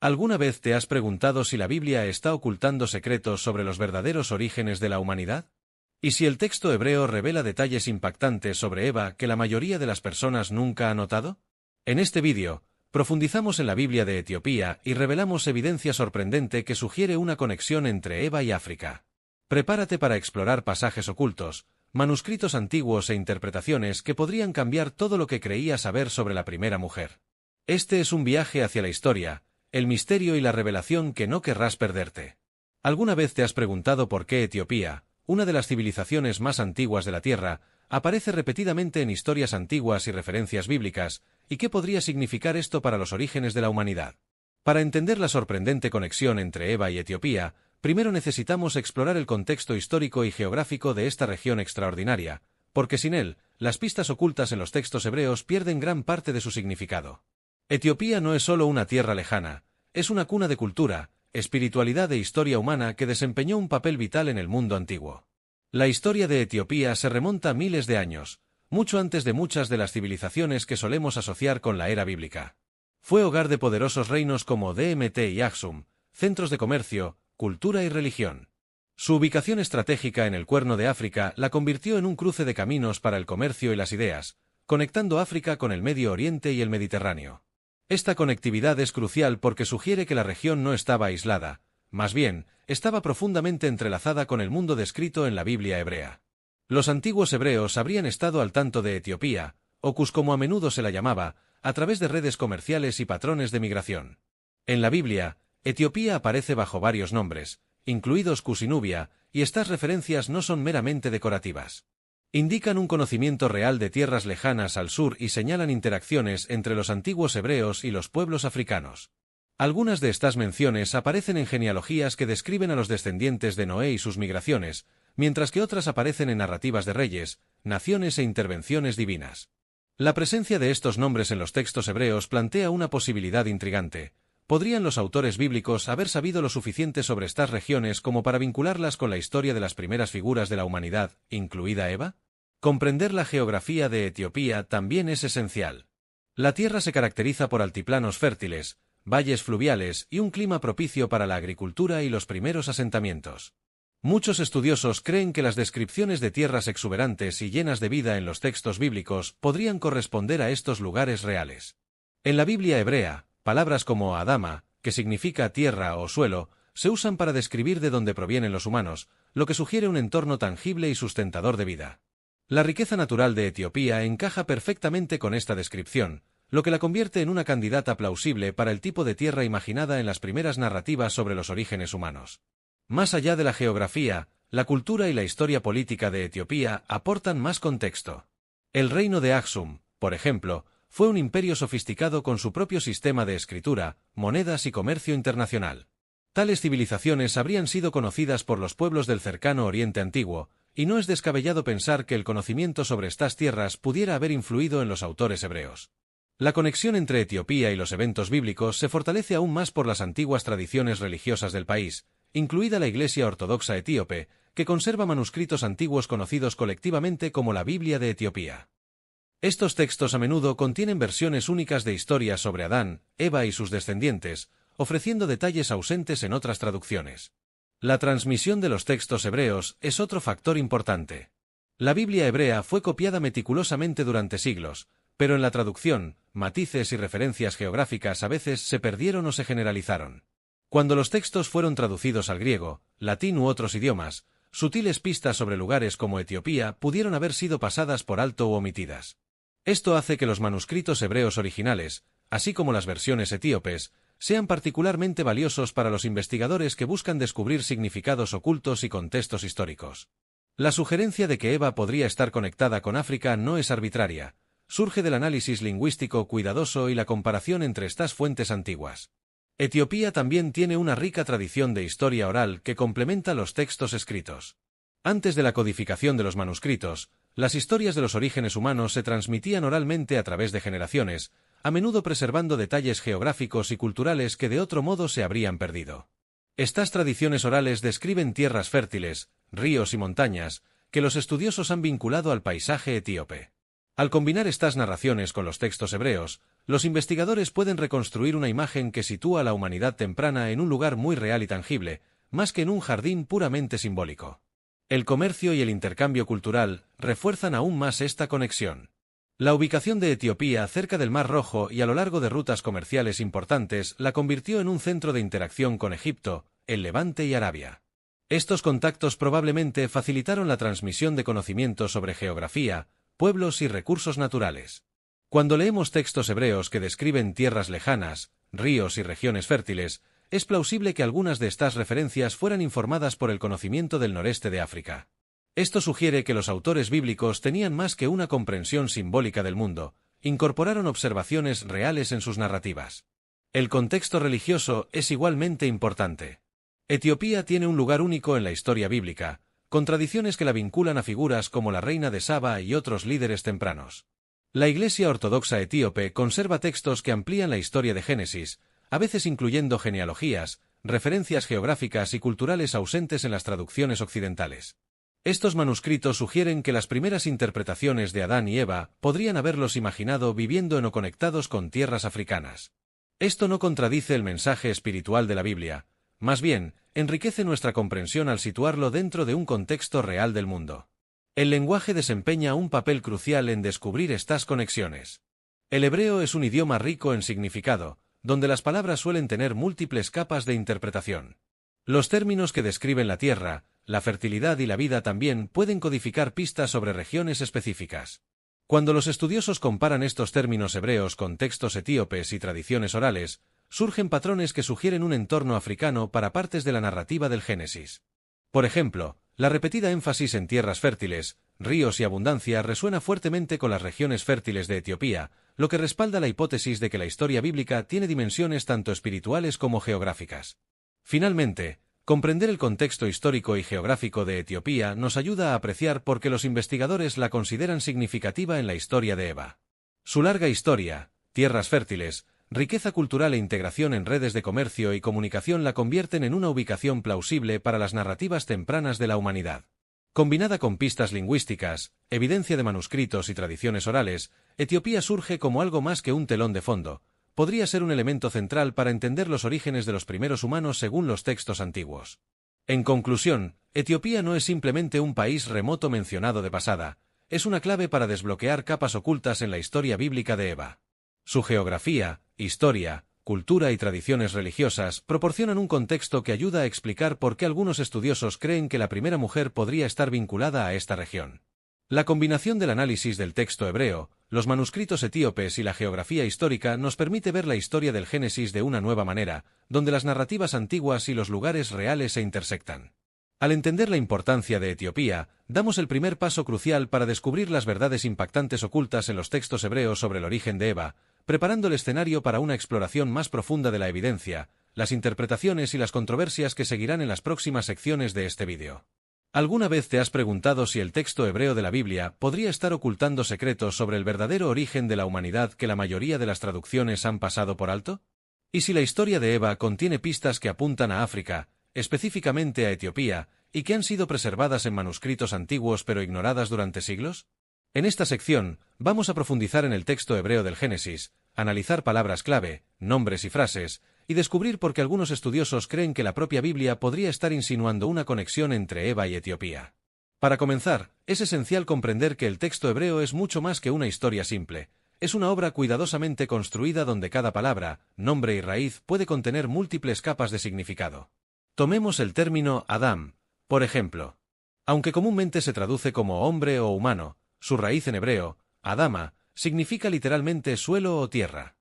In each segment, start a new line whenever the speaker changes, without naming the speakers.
¿Alguna vez te has preguntado si la Biblia está ocultando secretos sobre los verdaderos orígenes de la humanidad? ¿Y si el texto hebreo revela detalles impactantes sobre Eva que la mayoría de las personas nunca ha notado? En este vídeo, profundizamos en la Biblia de Etiopía y revelamos evidencia sorprendente que sugiere una conexión entre Eva y África. Prepárate para explorar pasajes ocultos, manuscritos antiguos e interpretaciones que podrían cambiar todo lo que creías saber sobre la primera mujer. Este es un viaje hacia la historia, el misterio y la revelación que no querrás perderte. ¿Alguna vez te has preguntado por qué Etiopía, una de las civilizaciones más antiguas de la Tierra, aparece repetidamente en historias antiguas y referencias bíblicas, y qué podría significar esto para los orígenes de la humanidad? Para entender la sorprendente conexión entre Eva y Etiopía, primero necesitamos explorar el contexto histórico y geográfico de esta región extraordinaria, porque sin él, las pistas ocultas en los textos hebreos pierden gran parte de su significado. Etiopía no es solo una tierra lejana, es una cuna de cultura, espiritualidad e historia humana que desempeñó un papel vital en el mundo antiguo. La historia de Etiopía se remonta a miles de años, mucho antes de muchas de las civilizaciones que solemos asociar con la era bíblica. Fue hogar de poderosos reinos como Dmt y Aksum, centros de comercio, cultura y religión. Su ubicación estratégica en el Cuerno de África la convirtió en un cruce de caminos para el comercio y las ideas, conectando África con el Medio Oriente y el Mediterráneo. Esta conectividad es crucial porque sugiere que la región no estaba aislada, más bien, estaba profundamente entrelazada con el mundo descrito en la Biblia hebrea. Los antiguos hebreos habrían estado al tanto de Etiopía, o Cus como a menudo se la llamaba, a través de redes comerciales y patrones de migración. En la Biblia, Etiopía aparece bajo varios nombres, incluidos Cus y Nubia, y estas referencias no son meramente decorativas. Indican un conocimiento real de tierras lejanas al sur y señalan interacciones entre los antiguos hebreos y los pueblos africanos. Algunas de estas menciones aparecen en genealogías que describen a los descendientes de Noé y sus migraciones, mientras que otras aparecen en narrativas de reyes, naciones e intervenciones divinas. La presencia de estos nombres en los textos hebreos plantea una posibilidad intrigante. ¿Podrían los autores bíblicos haber sabido lo suficiente sobre estas regiones como para vincularlas con la historia de las primeras figuras de la humanidad, incluida Eva? Comprender la geografía de Etiopía también es esencial. La tierra se caracteriza por altiplanos fértiles, valles fluviales y un clima propicio para la agricultura y los primeros asentamientos. Muchos estudiosos creen que las descripciones de tierras exuberantes y llenas de vida en los textos bíblicos podrían corresponder a estos lugares reales. En la Biblia hebrea, palabras como Adama, que significa tierra o suelo, se usan para describir de dónde provienen los humanos, lo que sugiere un entorno tangible y sustentador de vida. La riqueza natural de Etiopía encaja perfectamente con esta descripción, lo que la convierte en una candidata plausible para el tipo de tierra imaginada en las primeras narrativas sobre los orígenes humanos. Más allá de la geografía, la cultura y la historia política de Etiopía aportan más contexto. El reino de Aksum, por ejemplo, fue un imperio sofisticado con su propio sistema de escritura, monedas y comercio internacional. Tales civilizaciones habrían sido conocidas por los pueblos del cercano Oriente Antiguo, y no es descabellado pensar que el conocimiento sobre estas tierras pudiera haber influido en los autores hebreos. La conexión entre Etiopía y los eventos bíblicos se fortalece aún más por las antiguas tradiciones religiosas del país, incluida la Iglesia Ortodoxa Etíope, que conserva manuscritos antiguos conocidos colectivamente como la Biblia de Etiopía. Estos textos a menudo contienen versiones únicas de historias sobre Adán, Eva y sus descendientes, ofreciendo detalles ausentes en otras traducciones. La transmisión de los textos hebreos es otro factor importante. La Biblia hebrea fue copiada meticulosamente durante siglos, pero en la traducción, matices y referencias geográficas a veces se perdieron o se generalizaron. Cuando los textos fueron traducidos al griego, latín u otros idiomas, sutiles pistas sobre lugares como Etiopía pudieron haber sido pasadas por alto u omitidas. Esto hace que los manuscritos hebreos originales, así como las versiones etíopes, sean particularmente valiosos para los investigadores que buscan descubrir significados ocultos y contextos históricos. La sugerencia de que Eva podría estar conectada con África no es arbitraria, surge del análisis lingüístico cuidadoso y la comparación entre estas fuentes antiguas. Etiopía también tiene una rica tradición de historia oral que complementa los textos escritos. Antes de la codificación de los manuscritos, las historias de los orígenes humanos se transmitían oralmente a través de generaciones, a menudo preservando detalles geográficos y culturales que de otro modo se habrían perdido. Estas tradiciones orales describen tierras fértiles, ríos y montañas, que los estudiosos han vinculado al paisaje etíope. Al combinar estas narraciones con los textos hebreos, los investigadores pueden reconstruir una imagen que sitúa a la humanidad temprana en un lugar muy real y tangible, más que en un jardín puramente simbólico. El comercio y el intercambio cultural refuerzan aún más esta conexión. La ubicación de Etiopía cerca del Mar Rojo y a lo largo de rutas comerciales importantes la convirtió en un centro de interacción con Egipto, el Levante y Arabia. Estos contactos probablemente facilitaron la transmisión de conocimientos sobre geografía, pueblos y recursos naturales. Cuando leemos textos hebreos que describen tierras lejanas, ríos y regiones fértiles, es plausible que algunas de estas referencias fueran informadas por el conocimiento del noreste de África. Esto sugiere que los autores bíblicos tenían más que una comprensión simbólica del mundo, incorporaron observaciones reales en sus narrativas. El contexto religioso es igualmente importante. Etiopía tiene un lugar único en la historia bíblica, con tradiciones que la vinculan a figuras como la reina de Saba y otros líderes tempranos. La Iglesia Ortodoxa etíope conserva textos que amplían la historia de Génesis, a veces incluyendo genealogías, referencias geográficas y culturales ausentes en las traducciones occidentales. Estos manuscritos sugieren que las primeras interpretaciones de Adán y Eva podrían haberlos imaginado viviendo en o conectados con tierras africanas. Esto no contradice el mensaje espiritual de la Biblia, más bien, enriquece nuestra comprensión al situarlo dentro de un contexto real del mundo. El lenguaje desempeña un papel crucial en descubrir estas conexiones. El hebreo es un idioma rico en significado, donde las palabras suelen tener múltiples capas de interpretación. Los términos que describen la tierra, la fertilidad y la vida también pueden codificar pistas sobre regiones específicas. Cuando los estudiosos comparan estos términos hebreos con textos etíopes y tradiciones orales, surgen patrones que sugieren un entorno africano para partes de la narrativa del Génesis. Por ejemplo, la repetida énfasis en tierras fértiles, ríos y abundancia resuena fuertemente con las regiones fértiles de Etiopía, lo que respalda la hipótesis de que la historia bíblica tiene dimensiones tanto espirituales como geográficas. Finalmente, comprender el contexto histórico y geográfico de Etiopía nos ayuda a apreciar por qué los investigadores la consideran significativa en la historia de Eva. Su larga historia, tierras fértiles, riqueza cultural e integración en redes de comercio y comunicación la convierten en una ubicación plausible para las narrativas tempranas de la humanidad. Combinada con pistas lingüísticas, evidencia de manuscritos y tradiciones orales, Etiopía surge como algo más que un telón de fondo. Podría ser un elemento central para entender los orígenes de los primeros humanos según los textos antiguos. En conclusión, Etiopía no es simplemente un país remoto mencionado de pasada, es una clave para desbloquear capas ocultas en la historia bíblica de Eva. Su geografía, historia, cultura y tradiciones religiosas proporcionan un contexto que ayuda a explicar por qué algunos estudiosos creen que la primera mujer podría estar vinculada a esta región. La combinación del análisis del texto hebreo, los manuscritos etíopes y la geografía histórica nos permite ver la historia del Génesis de una nueva manera, donde las narrativas antiguas y los lugares reales se intersectan. Al entender la importancia de Etiopía, damos el primer paso crucial para descubrir las verdades impactantes ocultas en los textos hebreos sobre el origen de Eva, preparando el escenario para una exploración más profunda de la evidencia, las interpretaciones y las controversias que seguirán en las próximas secciones de este vídeo. ¿Alguna vez te has preguntado si el texto hebreo de la Biblia podría estar ocultando secretos sobre el verdadero origen de la humanidad que la mayoría de las traducciones han pasado por alto? ¿Y si la historia de Eva contiene pistas que apuntan a África, específicamente a Etiopía, y que han sido preservadas en manuscritos antiguos pero ignoradas durante siglos? En esta sección, vamos a profundizar en el texto hebreo del Génesis, analizar palabras clave, nombres y frases, y descubrir por qué algunos estudiosos creen que la propia Biblia podría estar insinuando una conexión entre Eva y Etiopía. Para comenzar, es esencial comprender que el texto hebreo es mucho más que una historia simple. Es una obra cuidadosamente construida donde cada palabra, nombre y raíz puede contener múltiples capas de significado. Tomemos el término Adam, por ejemplo. Aunque comúnmente se traduce como hombre o humano, su raíz en hebreo, Adama, significa literalmente suelo o tierra.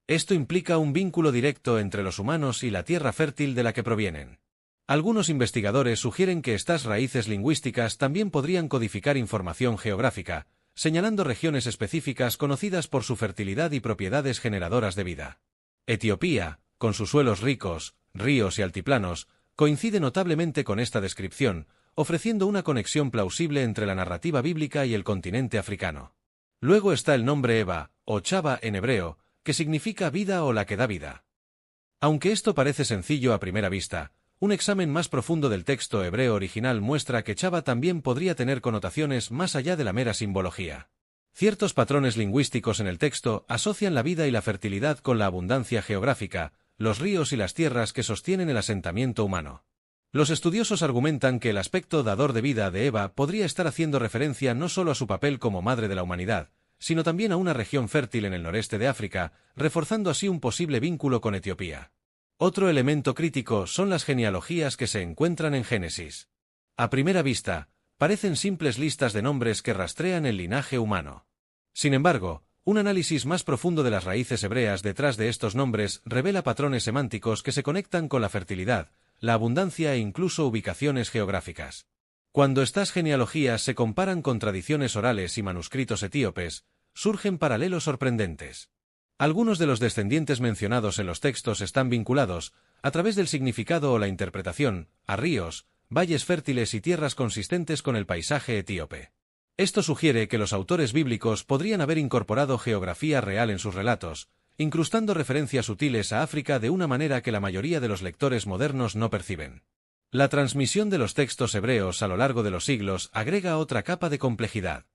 Esto implica un vínculo directo entre los humanos y la tierra fértil de la que provienen. Algunos investigadores sugieren que estas raíces lingüísticas también podrían codificar información geográfica, señalando regiones específicas conocidas por su fertilidad y propiedades generadoras de vida. Etiopía, con sus suelos ricos, ríos y altiplanos, coincide notablemente con esta descripción, ofreciendo una conexión plausible entre la narrativa bíblica y el continente africano. Luego está el nombre Eva, o Chava en hebreo, que significa vida o la que da vida. Aunque esto parece sencillo a primera vista, un examen más profundo del texto hebreo original muestra que Chava también podría tener connotaciones más allá de la mera simbología. Ciertos patrones lingüísticos en el texto asocian la vida y la fertilidad con la abundancia geográfica, los ríos y las tierras que sostienen el asentamiento humano. Los estudiosos argumentan que el aspecto dador de vida de Eva podría estar haciendo referencia no solo a su papel como madre de la humanidad, sino también a una región fértil en el noreste de África, reforzando así un posible vínculo con Etiopía. Otro elemento crítico son las genealogías que se encuentran en Génesis. A primera vista, parecen simples listas de nombres que rastrean el linaje humano. Sin embargo, un análisis más profundo de las raíces hebreas detrás de estos nombres revela patrones semánticos que se conectan con la fertilidad, la abundancia e incluso ubicaciones geográficas. Cuando estas genealogías se comparan con tradiciones orales y manuscritos etíopes, surgen paralelos sorprendentes. Algunos de los descendientes mencionados en los textos están vinculados, a través del significado o la interpretación, a ríos, valles fértiles y tierras consistentes con el paisaje etíope. Esto sugiere que los autores bíblicos podrían haber incorporado geografía real en sus relatos, incrustando referencias sutiles a África de una manera que la mayoría de los lectores modernos no perciben. La transmisión de los textos hebreos a lo largo de los siglos agrega otra capa de complejidad.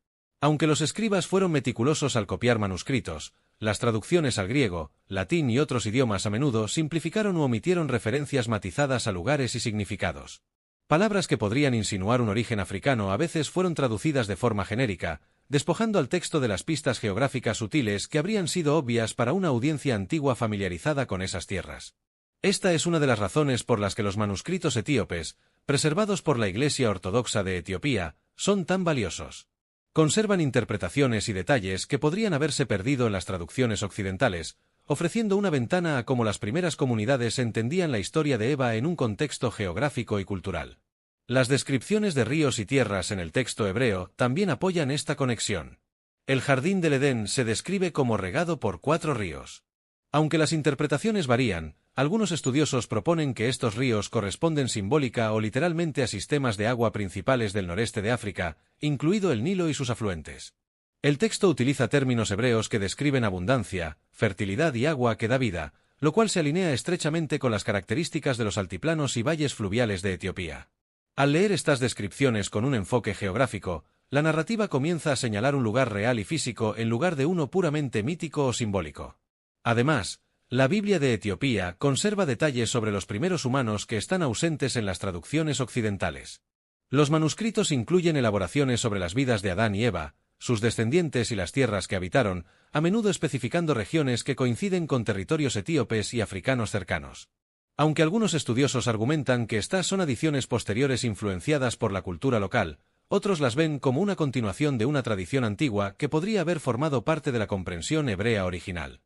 Aunque los escribas fueron meticulosos al copiar manuscritos, las traducciones al griego, latín y otros idiomas a menudo simplificaron u omitieron referencias matizadas a lugares y significados. Palabras que podrían insinuar un origen africano a veces fueron traducidas de forma genérica, despojando al texto de las pistas geográficas sutiles que habrían sido obvias para una audiencia antigua familiarizada con esas tierras. Esta es una de las razones por las que los manuscritos etíopes, preservados por la Iglesia Ortodoxa de Etiopía, son tan valiosos. Conservan interpretaciones y detalles que podrían haberse perdido en las traducciones occidentales, ofreciendo una ventana a cómo las primeras comunidades entendían la historia de Eva en un contexto geográfico y cultural. Las descripciones de ríos y tierras en el texto hebreo también apoyan esta conexión. El jardín del Edén se describe como regado por 4 ríos. Aunque las interpretaciones varían, algunos estudiosos proponen que estos ríos corresponden simbólica o literalmente a sistemas de agua principales del noreste de África, incluido el Nilo y sus afluentes. El texto utiliza términos hebreos que describen abundancia, fertilidad y agua que da vida, lo cual se alinea estrechamente con las características de los altiplanos y valles fluviales de Etiopía. Al leer estas descripciones con un enfoque geográfico, la narrativa comienza a señalar un lugar real y físico en lugar de uno puramente mítico o simbólico. Además, la Biblia de Etiopía conserva detalles sobre los primeros humanos que están ausentes en las traducciones occidentales. Los manuscritos incluyen elaboraciones sobre las vidas de Adán y Eva, sus descendientes y las tierras que habitaron, a menudo especificando regiones que coinciden con territorios etíopes y africanos cercanos. Aunque algunos estudiosos argumentan que estas son adiciones posteriores influenciadas por la cultura local, otros las ven como una continuación de una tradición antigua que podría haber formado parte de la comprensión hebrea original.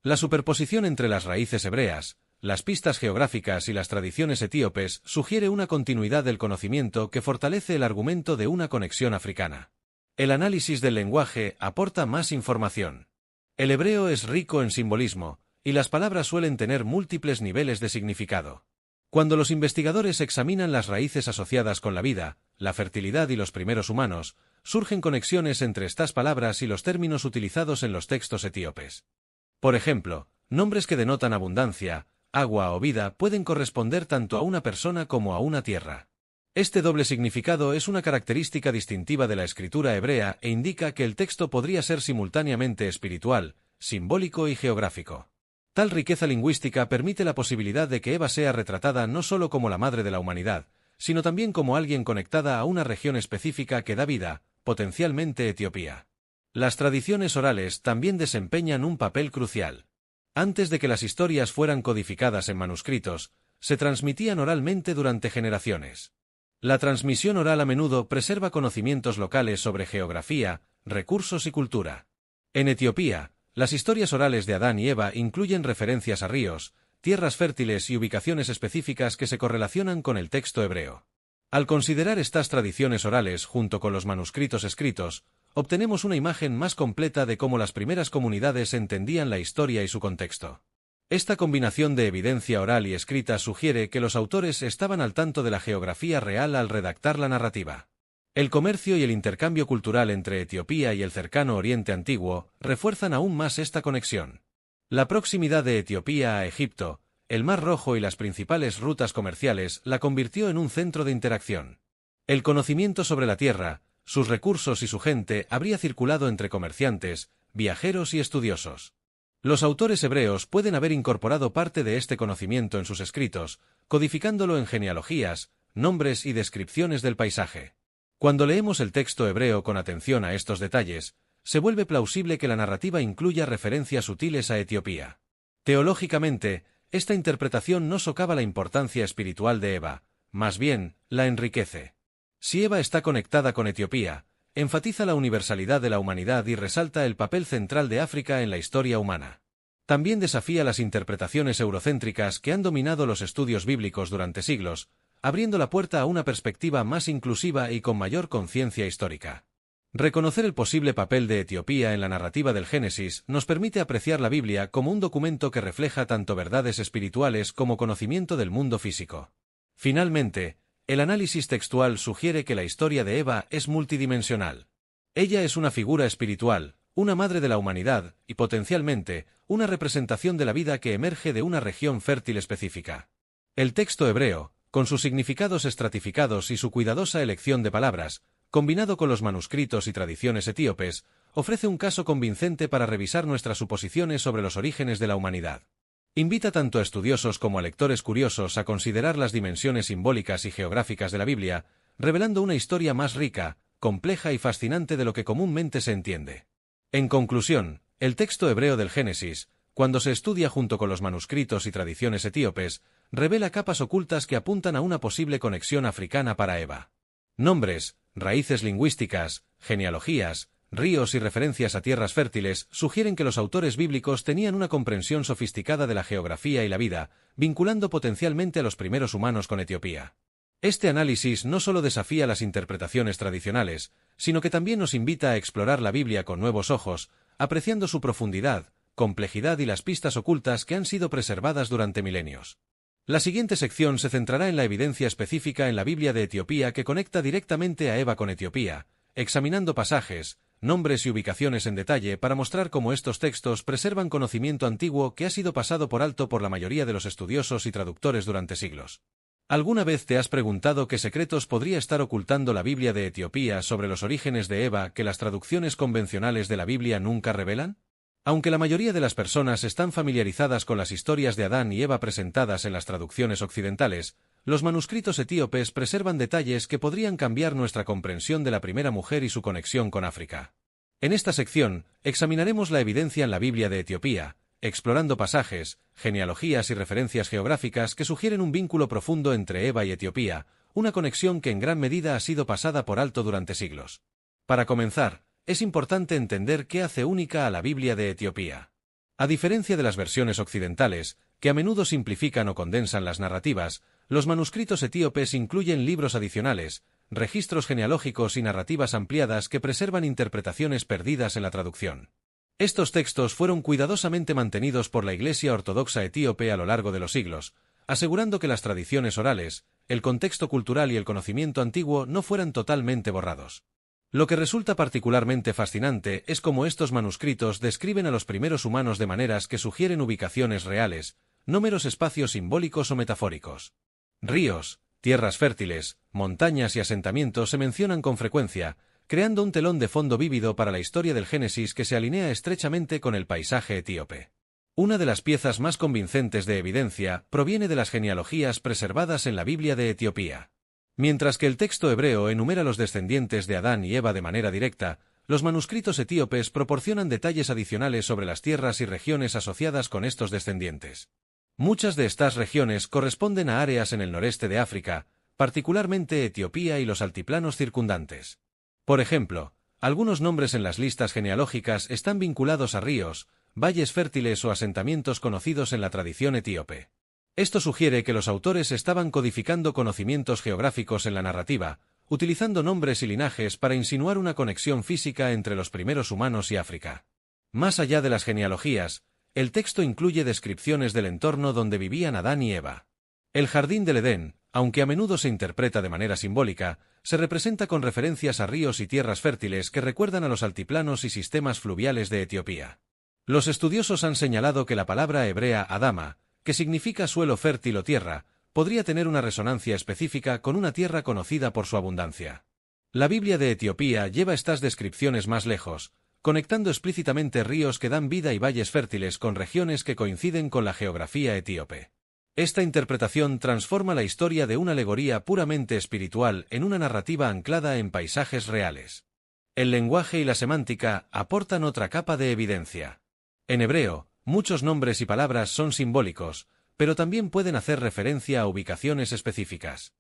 La superposición entre las raíces hebreas, las pistas geográficas y las tradiciones etíopes sugiere una continuidad del conocimiento que fortalece el argumento de una conexión africana. El análisis del lenguaje aporta más información. El hebreo es rico en simbolismo, y las palabras suelen tener múltiples niveles de significado. Cuando los investigadores examinan las raíces asociadas con la vida, la fertilidad y los primeros humanos, surgen conexiones entre estas palabras y los términos utilizados en los textos etíopes. Por ejemplo, nombres que denotan abundancia, agua o vida pueden corresponder tanto a una persona como a una tierra. Este doble significado es una característica distintiva de la escritura hebrea e indica que el texto podría ser simultáneamente espiritual, simbólico y geográfico. Tal riqueza lingüística permite la posibilidad de que Eva sea retratada no solo como la madre de la humanidad, sino también como alguien conectada a una región específica que da vida, potencialmente Etiopía. Las tradiciones orales también desempeñan un papel crucial. Antes de que las historias fueran codificadas en manuscritos, se transmitían oralmente durante generaciones. La transmisión oral a menudo preserva conocimientos locales sobre geografía, recursos y cultura. En Etiopía, las historias orales de Adán y Eva incluyen referencias a ríos, tierras fértiles y ubicaciones específicas que se correlacionan con el texto hebreo. Al considerar estas tradiciones orales junto con los manuscritos escritos, obtenemos una imagen más completa de cómo las primeras comunidades entendían la historia y su contexto. Esta combinación de evidencia oral y escrita sugiere que los autores estaban al tanto de la geografía real al redactar la narrativa. El comercio y el intercambio cultural entre Etiopía y el cercano Oriente Antiguo refuerzan aún más esta conexión. La proximidad de Etiopía a Egipto, el Mar Rojo y las principales rutas comerciales la convirtió en un centro de interacción. El conocimiento sobre la tierra, sus recursos y su gente habría circulado entre comerciantes, viajeros y estudiosos. Los autores hebreos pueden haber incorporado parte de este conocimiento en sus escritos, codificándolo en genealogías, nombres y descripciones del paisaje. Cuando leemos el texto hebreo con atención a estos detalles, se vuelve plausible que la narrativa incluya referencias sutiles a Etiopía. Teológicamente, esta interpretación no socava la importancia espiritual de Eva, más bien, la enriquece. Si Eva está conectada con Etiopía, enfatiza la universalidad de la humanidad y resalta el papel central de África en la historia humana. También desafía las interpretaciones eurocéntricas que han dominado los estudios bíblicos durante siglos, abriendo la puerta a una perspectiva más inclusiva y con mayor conciencia histórica. Reconocer el posible papel de Etiopía en la narrativa del Génesis nos permite apreciar la Biblia como un documento que refleja tanto verdades espirituales como conocimiento del mundo físico. Finalmente, el análisis textual sugiere que la historia de Eva es multidimensional. Ella es una figura espiritual, una madre de la humanidad y, potencialmente, una representación de la vida que emerge de una región fértil específica. El texto hebreo, con sus significados estratificados y su cuidadosa elección de palabras, combinado con los manuscritos y tradiciones etíopes, ofrece un caso convincente para revisar nuestras suposiciones sobre los orígenes de la humanidad. Invita tanto a estudiosos como a lectores curiosos a considerar las dimensiones simbólicas y geográficas de la Biblia, revelando una historia más rica, compleja y fascinante de lo que comúnmente se entiende. En conclusión, el texto hebreo del Génesis, cuando se estudia junto con los manuscritos y tradiciones etíopes, revela capas ocultas que apuntan a una posible conexión africana para Eva. Nombres, raíces lingüísticas, genealogías, ríos y referencias a tierras fértiles sugieren que los autores bíblicos tenían una comprensión sofisticada de la geografía y la vida, vinculando potencialmente a los primeros humanos con Etiopía. Este análisis no solo desafía las interpretaciones tradicionales, sino que también nos invita a explorar la Biblia con nuevos ojos, apreciando su profundidad, complejidad y las pistas ocultas que han sido preservadas durante milenios. La siguiente sección se centrará en la evidencia específica en la Biblia de Etiopía que conecta directamente a Eva con Etiopía, examinando pasajes, nombres y ubicaciones en detalle para mostrar cómo estos textos preservan conocimiento antiguo que ha sido pasado por alto por la mayoría de los estudiosos y traductores durante siglos. ¿Alguna vez te has preguntado qué secretos podría estar ocultando la Biblia de Etiopía sobre los orígenes de Eva que las traducciones convencionales de la Biblia nunca revelan? Aunque la mayoría de las personas están familiarizadas con las historias de Adán y Eva presentadas en las traducciones occidentales, los manuscritos etíopes preservan detalles que podrían cambiar nuestra comprensión de la primera mujer y su conexión con África. En esta sección, examinaremos la evidencia en la Biblia de Etiopía, explorando pasajes, genealogías y referencias geográficas que sugieren un vínculo profundo entre Eva y Etiopía, una conexión que en gran medida ha sido pasada por alto durante siglos. Para comenzar, es importante entender qué hace única a la Biblia de Etiopía. A diferencia de las versiones occidentales, que a menudo simplifican o condensan las narrativas, los manuscritos etíopes incluyen libros adicionales, registros genealógicos y narrativas ampliadas que preservan interpretaciones perdidas en la traducción. Estos textos fueron cuidadosamente mantenidos por la Iglesia Ortodoxa etíope a lo largo de los siglos, asegurando que las tradiciones orales, el contexto cultural y el conocimiento antiguo no fueran totalmente borrados. Lo que resulta particularmente fascinante es cómo estos manuscritos describen a los primeros humanos de maneras que sugieren ubicaciones reales, no meros espacios simbólicos o metafóricos. Ríos, tierras fértiles, montañas y asentamientos se mencionan con frecuencia, creando un telón de fondo vívido para la historia del Génesis que se alinea estrechamente con el paisaje etíope. Una de las piezas más convincentes de evidencia proviene de las genealogías preservadas en la Biblia de Etiopía. Mientras que el texto hebreo enumera los descendientes de Adán y Eva de manera directa, los manuscritos etíopes proporcionan detalles adicionales sobre las tierras y regiones asociadas con estos descendientes. Muchas de estas regiones corresponden a áreas en el noreste de África, particularmente Etiopía y los altiplanos circundantes. Por ejemplo, algunos nombres en las listas genealógicas están vinculados a ríos, valles fértiles o asentamientos conocidos en la tradición etíope. Esto sugiere que los autores estaban codificando conocimientos geográficos en la narrativa, utilizando nombres y linajes para insinuar una conexión física entre los primeros humanos y África. Más allá de las genealogías, el texto incluye descripciones del entorno donde vivían Adán y Eva. El jardín del Edén, aunque a menudo se interpreta de manera simbólica, se representa con referencias a ríos y tierras fértiles que recuerdan a los altiplanos y sistemas fluviales de Etiopía. Los estudiosos han señalado que la palabra hebrea Adama, que significa suelo fértil o tierra, podría tener una resonancia específica con una tierra conocida por su abundancia. La Biblia de Etiopía lleva estas descripciones más lejos, conectando explícitamente ríos que dan vida y valles fértiles con regiones que coinciden con la geografía etíope. Esta interpretación transforma la historia de una alegoría puramente espiritual en una narrativa anclada en paisajes reales. El lenguaje y la semántica aportan otra capa de evidencia. En hebreo, muchos nombres y palabras son simbólicos, pero también pueden hacer referencia a ubicaciones específicas.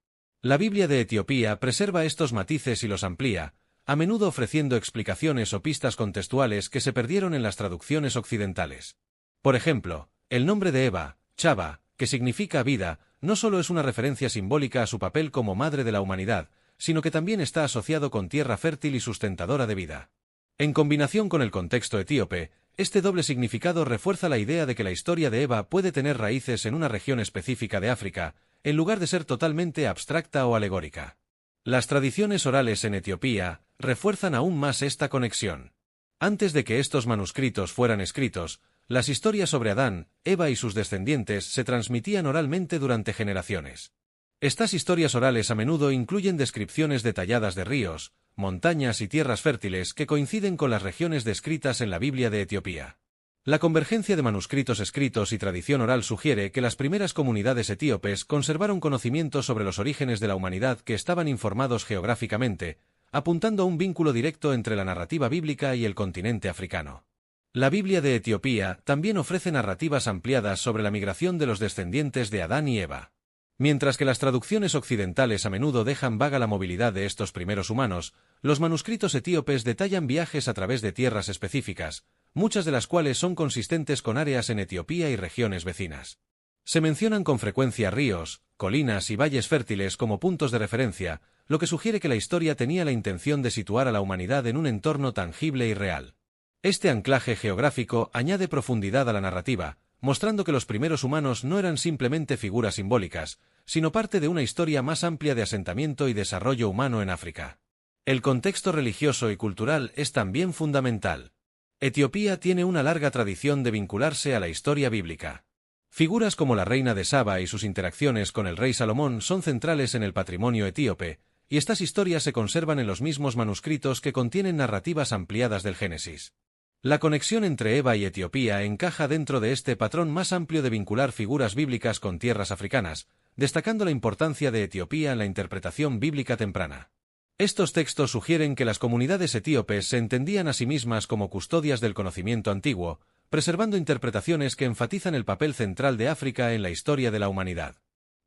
La Biblia de Etiopía preserva estos matices y los amplía, a menudo ofreciendo explicaciones o pistas contextuales que se perdieron en las traducciones occidentales. Por ejemplo, el nombre de Eva, Chava, que significa vida, no solo es una referencia simbólica a su papel como madre de la humanidad, sino que también está asociado con tierra fértil y sustentadora de vida. En combinación con el contexto etíope, este doble significado refuerza la idea de que la historia de Eva puede tener raíces en una región específica de África, en lugar de ser totalmente abstracta o alegórica. Las tradiciones orales en Etiopía refuerzan aún más esta conexión. Antes de que estos manuscritos fueran escritos, las historias sobre Adán, Eva y sus descendientes se transmitían oralmente durante generaciones. Estas historias orales a menudo incluyen descripciones detalladas de ríos, montañas y tierras fértiles que coinciden con las regiones descritas en la Biblia de Etiopía. La convergencia de manuscritos escritos y tradición oral sugiere que las primeras comunidades etíopes conservaron conocimientos sobre los orígenes de la humanidad que estaban informados geográficamente, apuntando a un vínculo directo entre la narrativa bíblica y el continente africano. La Biblia de Etiopía también ofrece narrativas ampliadas sobre la migración de los descendientes de Adán y Eva. Mientras que las traducciones occidentales a menudo dejan vaga la movilidad de estos primeros humanos, los manuscritos etíopes detallan viajes a través de tierras específicas, muchas de las cuales son consistentes con áreas en Etiopía y regiones vecinas. Se mencionan con frecuencia ríos, colinas y valles fértiles como puntos de referencia, lo que sugiere que la historia tenía la intención de situar a la humanidad en un entorno tangible y real. Este anclaje geográfico añade profundidad a la narrativa, mostrando que los primeros humanos no eran simplemente figuras simbólicas, sino parte de una historia más amplia de asentamiento y desarrollo humano en África. El contexto religioso y cultural es también fundamental. Etiopía tiene una larga tradición de vincularse a la historia bíblica. Figuras como la reina de Saba y sus interacciones con el rey Salomón son centrales en el patrimonio etíope, y estas historias se conservan en los mismos manuscritos que contienen narrativas ampliadas del Génesis. La conexión entre Eva y Etiopía encaja dentro de este patrón más amplio de vincular figuras bíblicas con tierras africanas, destacando la importancia de Etiopía en la interpretación bíblica temprana. Estos textos sugieren que las comunidades etíopes se entendían a sí mismas como custodias del conocimiento antiguo, preservando interpretaciones que enfatizan el papel central de África en la historia de la humanidad.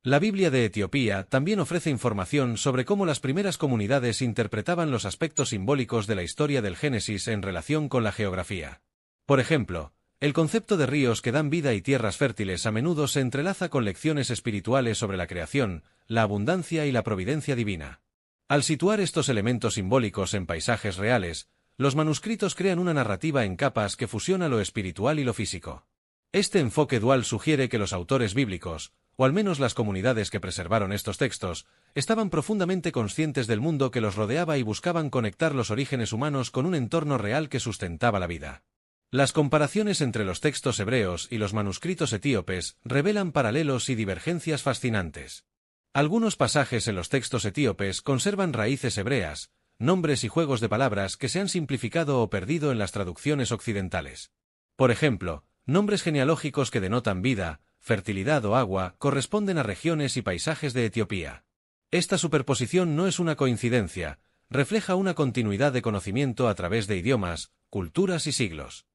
La Biblia de Etiopía también ofrece información sobre cómo las primeras comunidades interpretaban los aspectos simbólicos de la historia del Génesis en relación con la geografía. Por ejemplo, el concepto de ríos que dan vida y tierras fértiles a menudo se entrelaza con lecciones espirituales sobre la creación, la abundancia y la providencia divina. Al situar estos elementos simbólicos en paisajes reales, los manuscritos crean una narrativa en capas que fusiona lo espiritual y lo físico. Este enfoque dual sugiere que los autores bíblicos, o al menos las comunidades que preservaron estos textos, estaban profundamente conscientes del mundo que los rodeaba y buscaban conectar los orígenes humanos con un entorno real que sustentaba la vida. Las comparaciones entre los textos hebreos y los manuscritos etíopes revelan paralelos y divergencias fascinantes. Algunos pasajes en los textos etíopes conservan raíces hebreas, nombres y juegos de palabras que se han simplificado o perdido en las traducciones occidentales. Por ejemplo, nombres genealógicos que denotan vida, fertilidad o agua corresponden a regiones y paisajes de Etiopía. Esta superposición no es una coincidencia, refleja una continuidad de conocimiento a través de idiomas, culturas y siglos.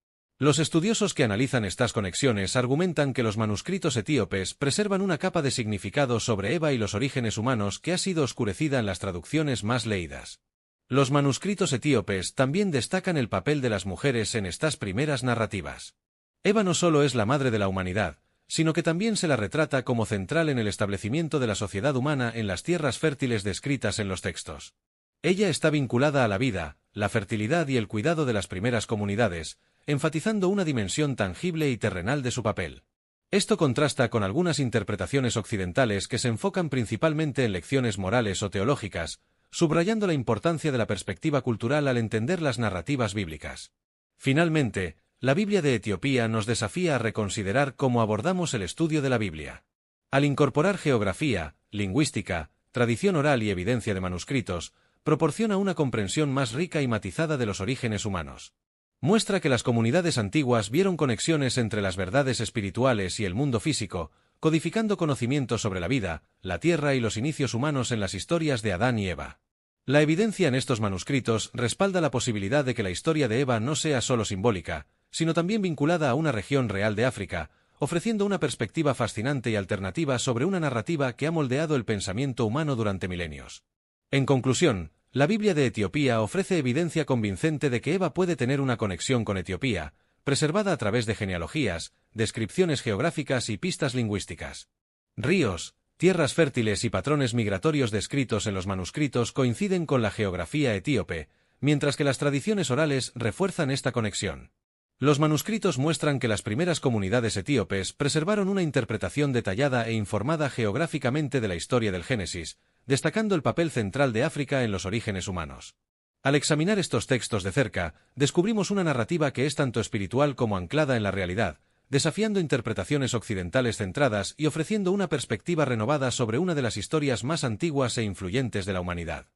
Los estudiosos que analizan estas conexiones argumentan que los manuscritos etíopes preservan una capa de significado sobre Eva y los orígenes humanos que ha sido oscurecida en las traducciones más leídas. Los manuscritos etíopes también destacan el papel de las mujeres en estas primeras narrativas. Eva no solo es la madre de la humanidad, sino que también se la retrata como central en el establecimiento de la sociedad humana en las tierras fértiles descritas en los textos. Ella está vinculada a la vida, la fertilidad y el cuidado de las primeras comunidades, enfatizando una dimensión tangible y terrenal de su papel. Esto contrasta con algunas interpretaciones occidentales que se enfocan principalmente en lecciones morales o teológicas, subrayando la importancia de la perspectiva cultural al entender las narrativas bíblicas. Finalmente, la Biblia de Etiopía nos desafía a reconsiderar cómo abordamos el estudio de la Biblia. Al incorporar geografía, lingüística, tradición oral y evidencia de manuscritos, proporciona una comprensión más rica y matizada de los orígenes humanos. Muestra que las comunidades antiguas vieron conexiones entre las verdades espirituales y el mundo físico, codificando conocimientos sobre la vida, la tierra y los inicios humanos en las historias de Adán y Eva. La evidencia en estos manuscritos respalda la posibilidad de que la historia de Eva no sea solo simbólica, sino también vinculada a una región real de África, ofreciendo una perspectiva fascinante y alternativa sobre una narrativa que ha moldeado el pensamiento humano durante milenios. En conclusión, la Biblia de Etiopía ofrece evidencia convincente de que Eva puede tener una conexión con Etiopía, preservada a través de genealogías, descripciones geográficas y pistas lingüísticas. Ríos, tierras fértiles y patrones migratorios descritos en los manuscritos coinciden con la geografía etíope, mientras que las tradiciones orales refuerzan esta conexión. Los manuscritos muestran que las primeras comunidades etíopes preservaron una interpretación detallada e informada geográficamente de la historia del Génesis, destacando el papel central de África en los orígenes humanos. Al examinar estos textos de cerca, descubrimos una narrativa que es tanto espiritual como anclada en la realidad, desafiando interpretaciones occidentales centradas y ofreciendo una perspectiva renovada sobre una de las historias más antiguas e influyentes de la humanidad.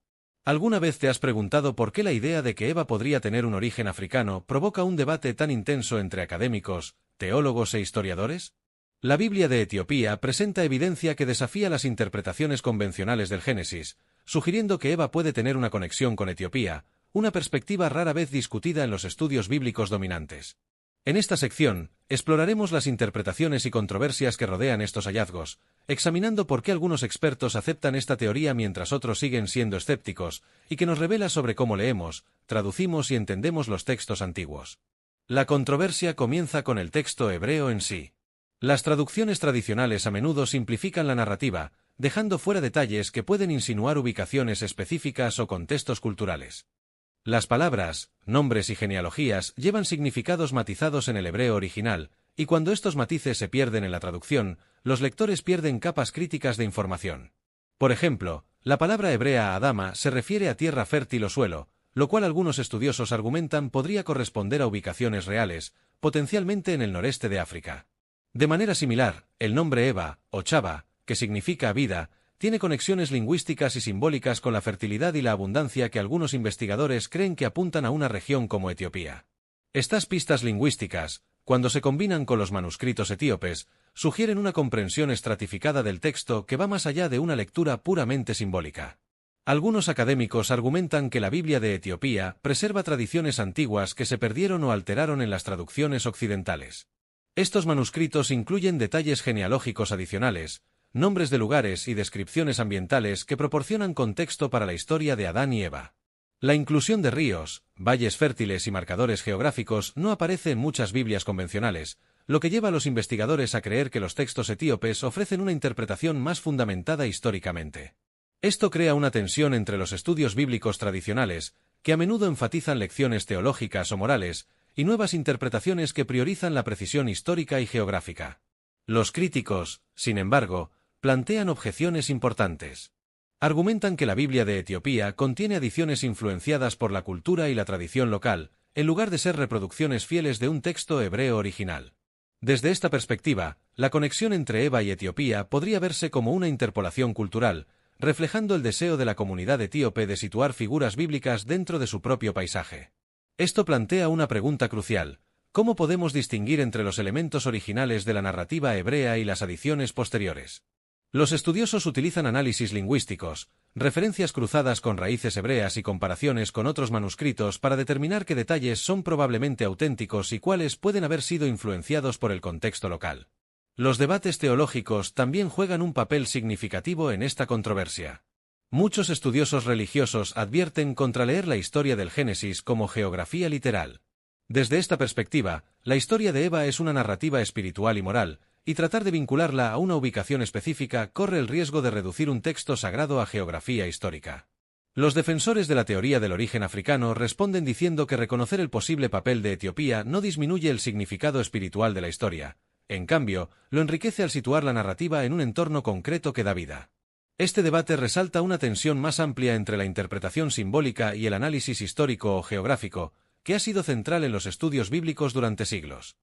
¿Alguna vez te has preguntado por qué la idea de que Eva podría tener un origen africano provoca un debate tan intenso entre académicos, teólogos e historiadores? La Biblia de Etiopía presenta evidencia que desafía las interpretaciones convencionales del Génesis, sugiriendo que Eva puede tener una conexión con Etiopía, una perspectiva rara vez discutida en los estudios bíblicos dominantes. En esta sección, exploraremos las interpretaciones y controversias que rodean estos hallazgos, examinando por qué algunos expertos aceptan esta teoría mientras otros siguen siendo escépticos, y que nos revela sobre cómo leemos, traducimos y entendemos los textos antiguos. La controversia comienza con el texto hebreo en sí. Las traducciones tradicionales a menudo simplifican la narrativa, dejando fuera detalles que pueden insinuar ubicaciones específicas o contextos culturales. Las palabras, nombres y genealogías llevan significados matizados en el hebreo original, y cuando estos matices se pierden en la traducción, los lectores pierden capas críticas de información. Por ejemplo, la palabra hebrea Adama se refiere a tierra fértil o suelo, lo cual algunos estudiosos argumentan podría corresponder a ubicaciones reales, potencialmente en el noreste de África. De manera similar, el nombre Eva, o Chaba, que significa vida, tiene conexiones lingüísticas y simbólicas con la fertilidad y la abundancia que algunos investigadores creen que apuntan a una región como Etiopía. Estas pistas lingüísticas, cuando se combinan con los manuscritos etíopes, sugieren una comprensión estratificada del texto que va más allá de una lectura puramente simbólica. Algunos académicos argumentan que la Biblia de Etiopía preserva tradiciones antiguas que se perdieron o alteraron en las traducciones occidentales. Estos manuscritos incluyen detalles genealógicos adicionales, nombres de lugares y descripciones ambientales que proporcionan contexto para la historia de Adán y Eva. La inclusión de ríos, valles fértiles y marcadores geográficos no aparece en muchas Biblias convencionales, lo que lleva a los investigadores a creer que los textos etíopes ofrecen una interpretación más fundamentada históricamente. Esto crea una tensión entre los estudios bíblicos tradicionales, que a menudo enfatizan lecciones teológicas o morales, y nuevas interpretaciones que priorizan la precisión histórica y geográfica. Los críticos, sin embargo, plantean objeciones importantes. Argumentan que la Biblia de Etiopía contiene adiciones influenciadas por la cultura y la tradición local, en lugar de ser reproducciones fieles de un texto hebreo original. Desde esta perspectiva, la conexión entre Eva y Etiopía podría verse como una interpolación cultural, reflejando el deseo de la comunidad etíope de situar figuras bíblicas dentro de su propio paisaje. Esto plantea una pregunta crucial: ¿cómo podemos distinguir entre los elementos originales de la narrativa hebrea y las adiciones posteriores? Los estudiosos utilizan análisis lingüísticos, referencias cruzadas con raíces hebreas y comparaciones con otros manuscritos para determinar qué detalles son probablemente auténticos y cuáles pueden haber sido influenciados por el contexto local. Los debates teológicos también juegan un papel significativo en esta controversia. Muchos estudiosos religiosos advierten contra leer la historia del Génesis como geografía literal. Desde esta perspectiva, la historia de Eva es una narrativa espiritual y moral, y tratar de vincularla a una ubicación específica corre el riesgo de reducir un texto sagrado a geografía histórica. Los defensores de la teoría del origen africano responden diciendo que reconocer el posible papel de Etiopía no disminuye el significado espiritual de la historia, en cambio, lo enriquece al situar la narrativa en un entorno concreto que da vida. Este debate resalta una tensión más amplia entre la interpretación simbólica y el análisis histórico o geográfico, que ha sido central en los estudios bíblicos durante siglos.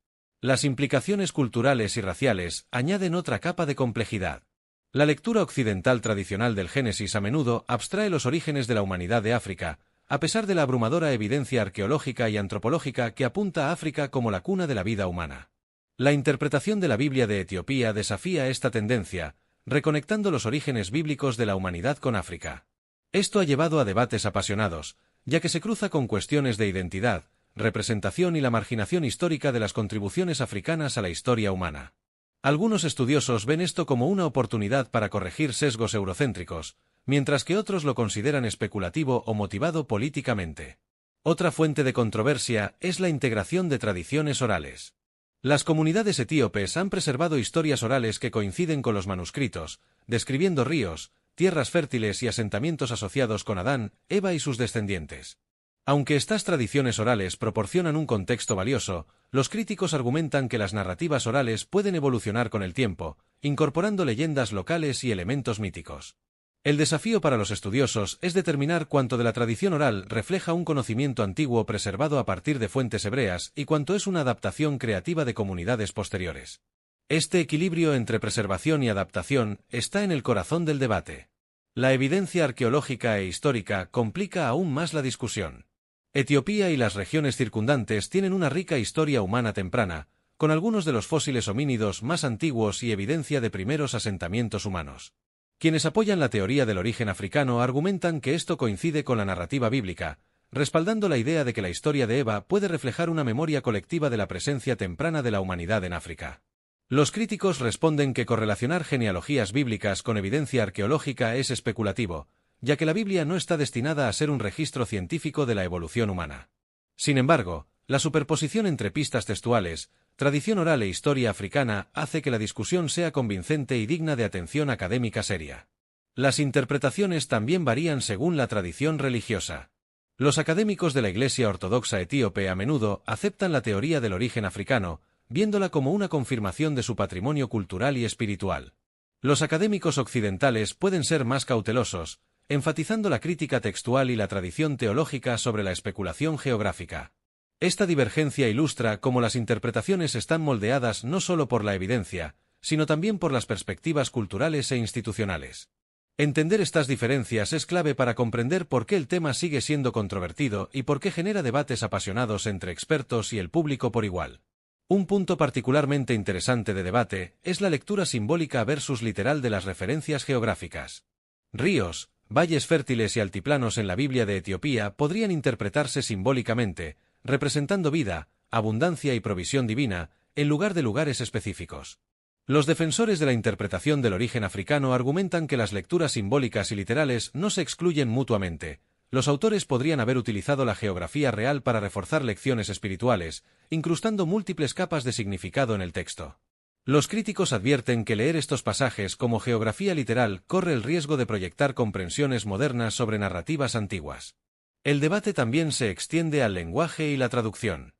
Las implicaciones culturales y raciales añaden otra capa de complejidad. La lectura occidental tradicional del Génesis a menudo abstrae los orígenes de la humanidad de África, a pesar de la abrumadora evidencia arqueológica y antropológica que apunta a África como la cuna de la vida humana. La interpretación de la Biblia de Etiopía desafía esta tendencia, reconectando los orígenes bíblicos de la humanidad con África. Esto ha llevado a debates apasionados, ya que se cruza con cuestiones de identidad, representación y la marginación histórica de las contribuciones africanas a la historia humana. Algunos estudiosos ven esto como una oportunidad para corregir sesgos eurocéntricos, mientras que otros lo consideran especulativo o motivado políticamente. Otra fuente de controversia es la integración de tradiciones orales. Las comunidades etíopes han preservado historias orales que coinciden con los manuscritos, describiendo ríos, tierras fértiles y asentamientos asociados con Adán, Eva y sus descendientes. Aunque estas tradiciones orales proporcionan un contexto valioso, los críticos argumentan que las narrativas orales pueden evolucionar con el tiempo, incorporando leyendas locales y elementos míticos. El desafío para los estudiosos es determinar cuánto de la tradición oral refleja un conocimiento antiguo preservado a partir de fuentes hebreas y cuánto es una adaptación creativa de comunidades posteriores. Este equilibrio entre preservación y adaptación está en el corazón del debate. La evidencia arqueológica e histórica complica aún más la discusión. Etiopía y las regiones circundantes tienen una rica historia humana temprana, con algunos de los fósiles homínidos más antiguos y evidencia de primeros asentamientos humanos. Quienes apoyan la teoría del origen africano argumentan que esto coincide con la narrativa bíblica, respaldando la idea de que la historia de Eva puede reflejar una memoria colectiva de la presencia temprana de la humanidad en África. Los críticos responden que correlacionar genealogías bíblicas con evidencia arqueológica es especulativo, ya que la Biblia no está destinada a ser un registro científico de la evolución humana. Sin embargo, la superposición entre pistas textuales, tradición oral e historia africana hace que la discusión sea convincente y digna de atención académica seria. Las interpretaciones también varían según la tradición religiosa. Los académicos de la Iglesia Ortodoxa etíope a menudo aceptan la teoría del origen africano, viéndola como una confirmación de su patrimonio cultural y espiritual. Los académicos occidentales pueden ser más cautelosos, enfatizando la crítica textual y la tradición teológica sobre la especulación geográfica. Esta divergencia ilustra cómo las interpretaciones están moldeadas no solo por la evidencia, sino también por las perspectivas culturales e institucionales. Entender estas diferencias es clave para comprender por qué el tema sigue siendo controvertido y por qué genera debates apasionados entre expertos y el público por igual. Un punto particularmente interesante de debate es la lectura simbólica versus literal de las referencias geográficas. Ríos, valles fértiles y altiplanos en la Biblia de Etiopía podrían interpretarse simbólicamente, representando vida, abundancia y provisión divina, en lugar de lugares específicos. Los defensores de la interpretación del origen africano argumentan que las lecturas simbólicas y literales no se excluyen mutuamente. Los autores podrían haber utilizado la geografía real para reforzar lecciones espirituales, incrustando múltiples capas de significado en el texto. Los críticos advierten que leer estos pasajes como geografía literal corre el riesgo de proyectar comprensiones modernas sobre narrativas antiguas. El debate también se extiende al lenguaje y la traducción.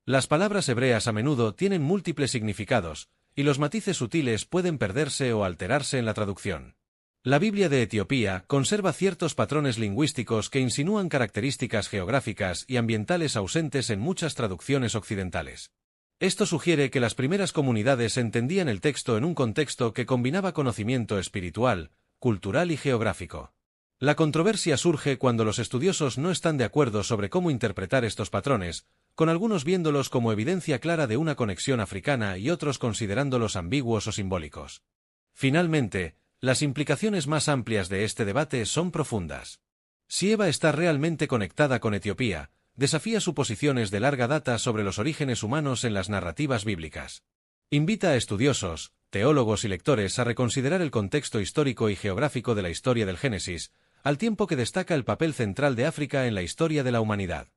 Las palabras hebreas a menudo tienen múltiples significados, y los matices sutiles pueden perderse o alterarse en la traducción. La Biblia de Etiopía conserva ciertos patrones lingüísticos que insinúan características geográficas y ambientales ausentes en muchas traducciones occidentales. Esto sugiere que las primeras comunidades entendían el texto en un contexto que combinaba conocimiento espiritual, cultural y geográfico. La controversia surge cuando los estudiosos no están de acuerdo sobre cómo interpretar estos patrones, con algunos viéndolos como evidencia clara de una conexión africana y otros considerándolos ambiguos o simbólicos. Finalmente, las implicaciones más amplias de este debate son profundas. Si Eva está realmente conectada con Etiopía, desafía suposiciones de larga data sobre los orígenes humanos en las narrativas bíblicas. Invita a estudiosos, teólogos y lectores a reconsiderar el contexto histórico y geográfico de la historia del Génesis, al tiempo que destaca el papel central de África en la historia de la humanidad.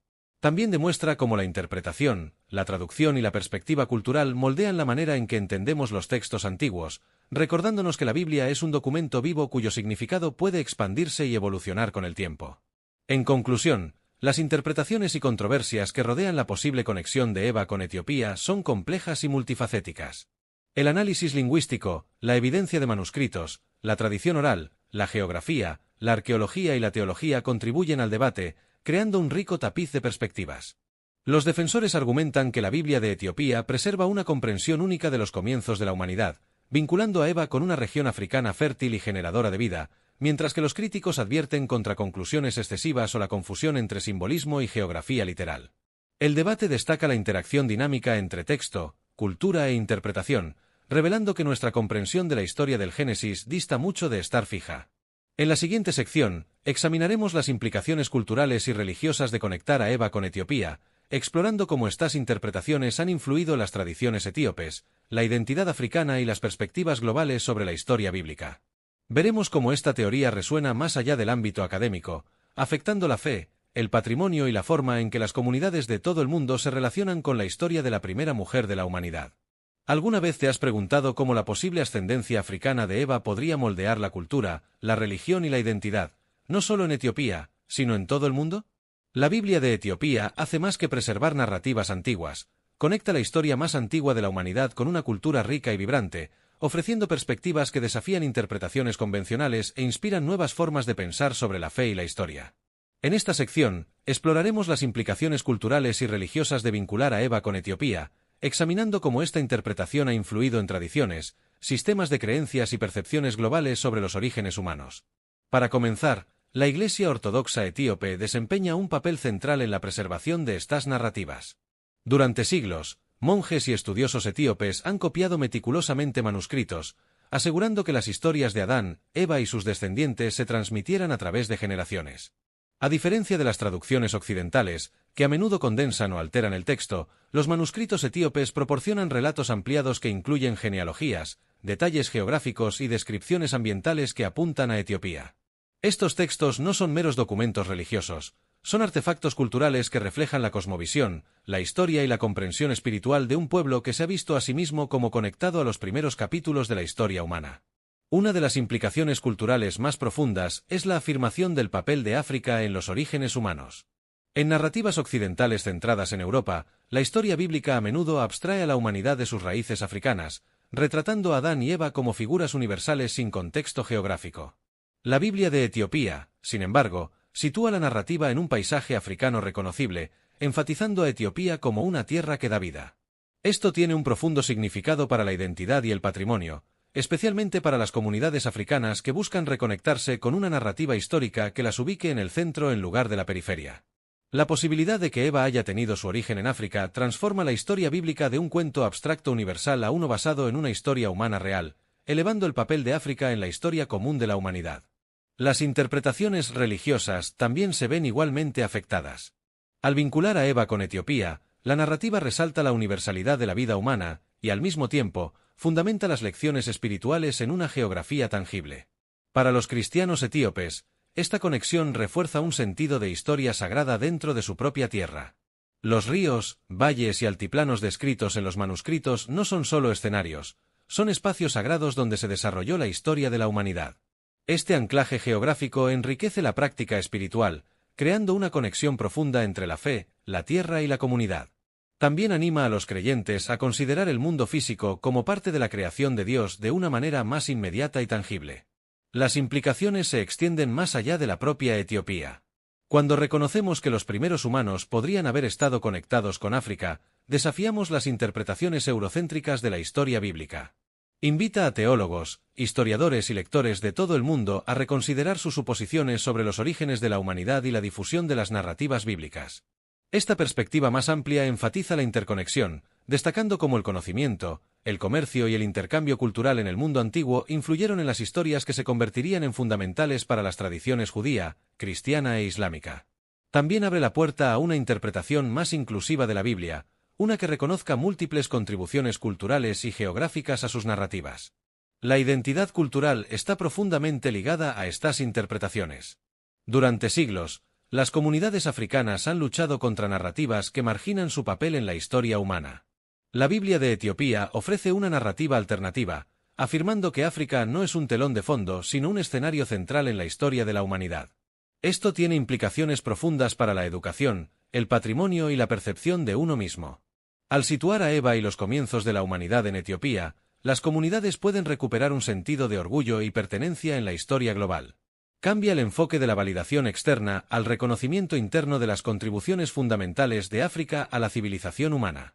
También demuestra cómo la interpretación, la traducción y la perspectiva cultural moldean la manera en que entendemos los textos antiguos, recordándonos que la Biblia es un documento vivo cuyo significado puede expandirse y evolucionar con el tiempo. En conclusión, las interpretaciones y controversias que rodean la posible conexión de Eva con Etiopía son complejas y multifacéticas. El análisis lingüístico, la evidencia de manuscritos, la tradición oral, la geografía, la arqueología y la teología contribuyen al debate, creando un rico tapiz de perspectivas. Los defensores argumentan que la Biblia de Etiopía preserva una comprensión única de los comienzos de la humanidad, vinculando a Eva con una región africana fértil y generadora de vida, mientras que los críticos advierten contra conclusiones excesivas o la confusión entre simbolismo y geografía literal. El debate destaca la interacción dinámica entre texto, cultura e interpretación, revelando que nuestra comprensión de la historia del Génesis dista mucho de estar fija. En la siguiente sección, examinaremos las implicaciones culturales y religiosas de conectar a Eva con Etiopía, explorando cómo estas interpretaciones han influido en las tradiciones etíopes, la identidad africana y las perspectivas globales sobre la historia bíblica. Veremos cómo esta teoría resuena más allá del ámbito académico, afectando la fe, el patrimonio y la forma en que las comunidades de todo el mundo se relacionan con la historia de la primera mujer de la humanidad. ¿Alguna vez te has preguntado cómo la posible ascendencia africana de Eva podría moldear la cultura, la religión y la identidad, no solo en Etiopía, sino en todo el mundo? La Biblia de Etiopía hace más que preservar narrativas antiguas, conecta la historia más antigua de la humanidad con una cultura rica y vibrante, ofreciendo perspectivas que desafían interpretaciones convencionales e inspiran nuevas formas de pensar sobre la fe y la historia. En esta sección, exploraremos las implicaciones culturales y religiosas de vincular a Eva con Etiopía, examinando cómo esta interpretación ha influido en tradiciones, sistemas de creencias y percepciones globales sobre los orígenes humanos. Para comenzar, la Iglesia Ortodoxa etíope desempeña un papel central en la preservación de estas narrativas. Durante siglos, monjes y estudiosos etíopes han copiado meticulosamente manuscritos, asegurando que las historias de Adán, Eva y sus descendientes se transmitieran a través de generaciones. A diferencia de las traducciones occidentales, que a menudo condensan o alteran el texto, los manuscritos etíopes proporcionan relatos ampliados que incluyen genealogías, detalles geográficos y descripciones ambientales que apuntan a Etiopía. Estos textos no son meros documentos religiosos, son artefactos culturales que reflejan la cosmovisión, la historia y la comprensión espiritual de un pueblo que se ha visto a sí mismo como conectado a los primeros capítulos de la historia humana. Una de las implicaciones culturales más profundas es la afirmación del papel de África en los orígenes humanos. En narrativas occidentales centradas en Europa, la historia bíblica a menudo abstrae a la humanidad de sus raíces africanas, retratando a Adán y Eva como figuras universales sin contexto geográfico. La Biblia de Etiopía, sin embargo, sitúa la narrativa en un paisaje africano reconocible, enfatizando a Etiopía como una tierra que da vida. Esto tiene un profundo significado para la identidad y el patrimonio, especialmente para las comunidades africanas que buscan reconectarse con una narrativa histórica que las ubique en el centro en lugar de la periferia. La posibilidad de que Eva haya tenido su origen en África transforma la historia bíblica de un cuento abstracto universal a uno basado en una historia humana real, elevando el papel de África en la historia común de la humanidad. Las interpretaciones religiosas también se ven igualmente afectadas. Al vincular a Eva con Etiopía, la narrativa resalta la universalidad de la vida humana y, al mismo tiempo, fundamenta las lecciones espirituales en una geografía tangible. Para los cristianos etíopes, esta conexión refuerza un sentido de historia sagrada dentro de su propia tierra. Los ríos, valles y altiplanos descritos en los manuscritos no son solo escenarios, son espacios sagrados donde se desarrolló la historia de la humanidad. Este anclaje geográfico enriquece la práctica espiritual, creando una conexión profunda entre la fe, la tierra y la comunidad. También anima a los creyentes a considerar el mundo físico como parte de la creación de Dios de una manera más inmediata y tangible. Las implicaciones se extienden más allá de la propia Etiopía. Cuando reconocemos que los primeros humanos podrían haber estado conectados con África, desafiamos las interpretaciones eurocéntricas de la historia bíblica. Invita a teólogos, historiadores y lectores de todo el mundo a reconsiderar sus suposiciones sobre los orígenes de la humanidad y la difusión de las narrativas bíblicas. Esta perspectiva más amplia enfatiza la interconexión, destacando cómo el conocimiento, el comercio y el intercambio cultural en el mundo antiguo influyeron en las historias que se convertirían en fundamentales para las tradiciones judía, cristiana e islámica. También abre la puerta a una interpretación más inclusiva de la Biblia, una que reconozca múltiples contribuciones culturales y geográficas a sus narrativas. La identidad cultural está profundamente ligada a estas interpretaciones. Durante siglos, las comunidades africanas han luchado contra narrativas que marginan su papel en la historia humana. La Biblia de Etiopía ofrece una narrativa alternativa, afirmando que África no es un telón de fondo, sino un escenario central en la historia de la humanidad. Esto tiene implicaciones profundas para la educación, el patrimonio y la percepción de uno mismo. Al situar a Eva y los comienzos de la humanidad en Etiopía, las comunidades pueden recuperar un sentido de orgullo y pertenencia en la historia global. Cambia el enfoque de la validación externa al reconocimiento interno de las contribuciones fundamentales de África a la civilización humana.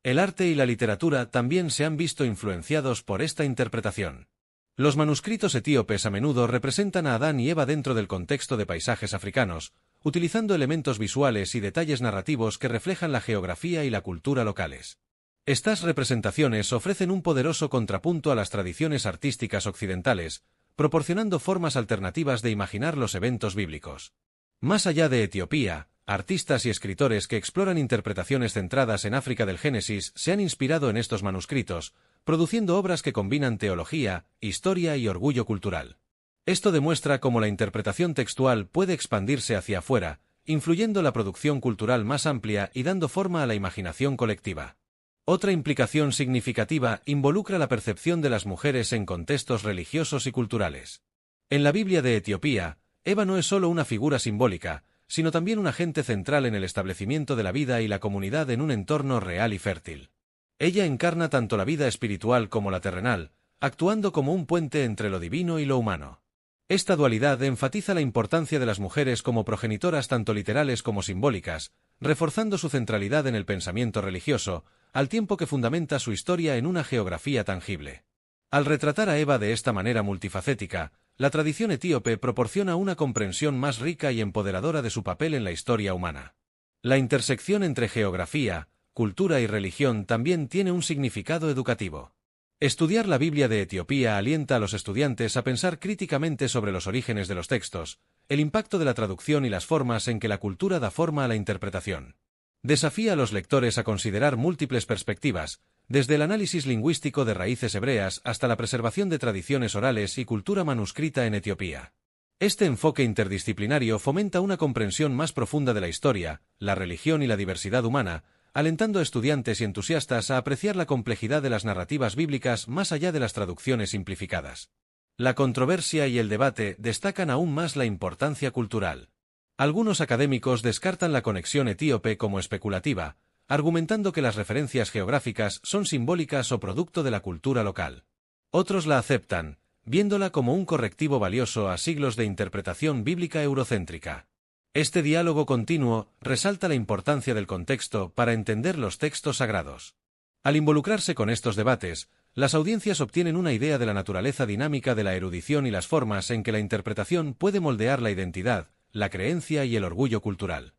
El arte y la literatura también se han visto influenciados por esta interpretación. Los manuscritos etíopes a menudo representan a Adán y Eva dentro del contexto de paisajes africanos, utilizando elementos visuales y detalles narrativos que reflejan la geografía y la cultura locales. Estas representaciones ofrecen un poderoso contrapunto a las tradiciones artísticas occidentales, proporcionando formas alternativas de imaginar los eventos bíblicos. Más allá de Etiopía, artistas y escritores que exploran interpretaciones centradas en África del Génesis se han inspirado en estos manuscritos, produciendo obras que combinan teología, historia y orgullo cultural. Esto demuestra cómo la interpretación textual puede expandirse hacia afuera, influyendo la producción cultural más amplia y dando forma a la imaginación colectiva. Otra implicación significativa involucra la percepción de las mujeres en contextos religiosos y culturales. En la Biblia de Etiopía, Eva no es solo una figura simbólica, sino también un agente central en el establecimiento de la vida y la comunidad en un entorno real y fértil. Ella encarna tanto la vida espiritual como la terrenal, actuando como un puente entre lo divino y lo humano. Esta dualidad enfatiza la importancia de las mujeres como progenitoras tanto literales como simbólicas, reforzando su centralidad en el pensamiento religioso, al tiempo que fundamenta su historia en una geografía tangible. Al retratar a Eva de esta manera multifacética, la tradición etíope proporciona una comprensión más rica y empoderadora de su papel en la historia humana. La intersección entre geografía, cultura y religión también tiene un significado educativo. Estudiar la Biblia de Etiopía alienta a los estudiantes a pensar críticamente sobre los orígenes de los textos, el impacto de la traducción y las formas en que la cultura da forma a la interpretación. Desafía a los lectores a considerar múltiples perspectivas, desde el análisis lingüístico de raíces hebreas hasta la preservación de tradiciones orales y cultura manuscrita en Etiopía. Este enfoque interdisciplinario fomenta una comprensión más profunda de la historia, la religión y la diversidad humana, alentando a estudiantes y entusiastas a apreciar la complejidad de las narrativas bíblicas más allá de las traducciones simplificadas. La controversia y el debate destacan aún más la importancia cultural. Algunos académicos descartan la conexión etíope como especulativa, argumentando que las referencias geográficas son simbólicas o producto de la cultura local. Otros la aceptan, viéndola como un correctivo valioso a siglos de interpretación bíblica eurocéntrica. Este diálogo continuo resalta la importancia del contexto para entender los textos sagrados. Al involucrarse con estos debates, las audiencias obtienen una idea de la naturaleza dinámica de la erudición y las formas en que la interpretación puede moldear la identidad, la creencia y el orgullo cultural.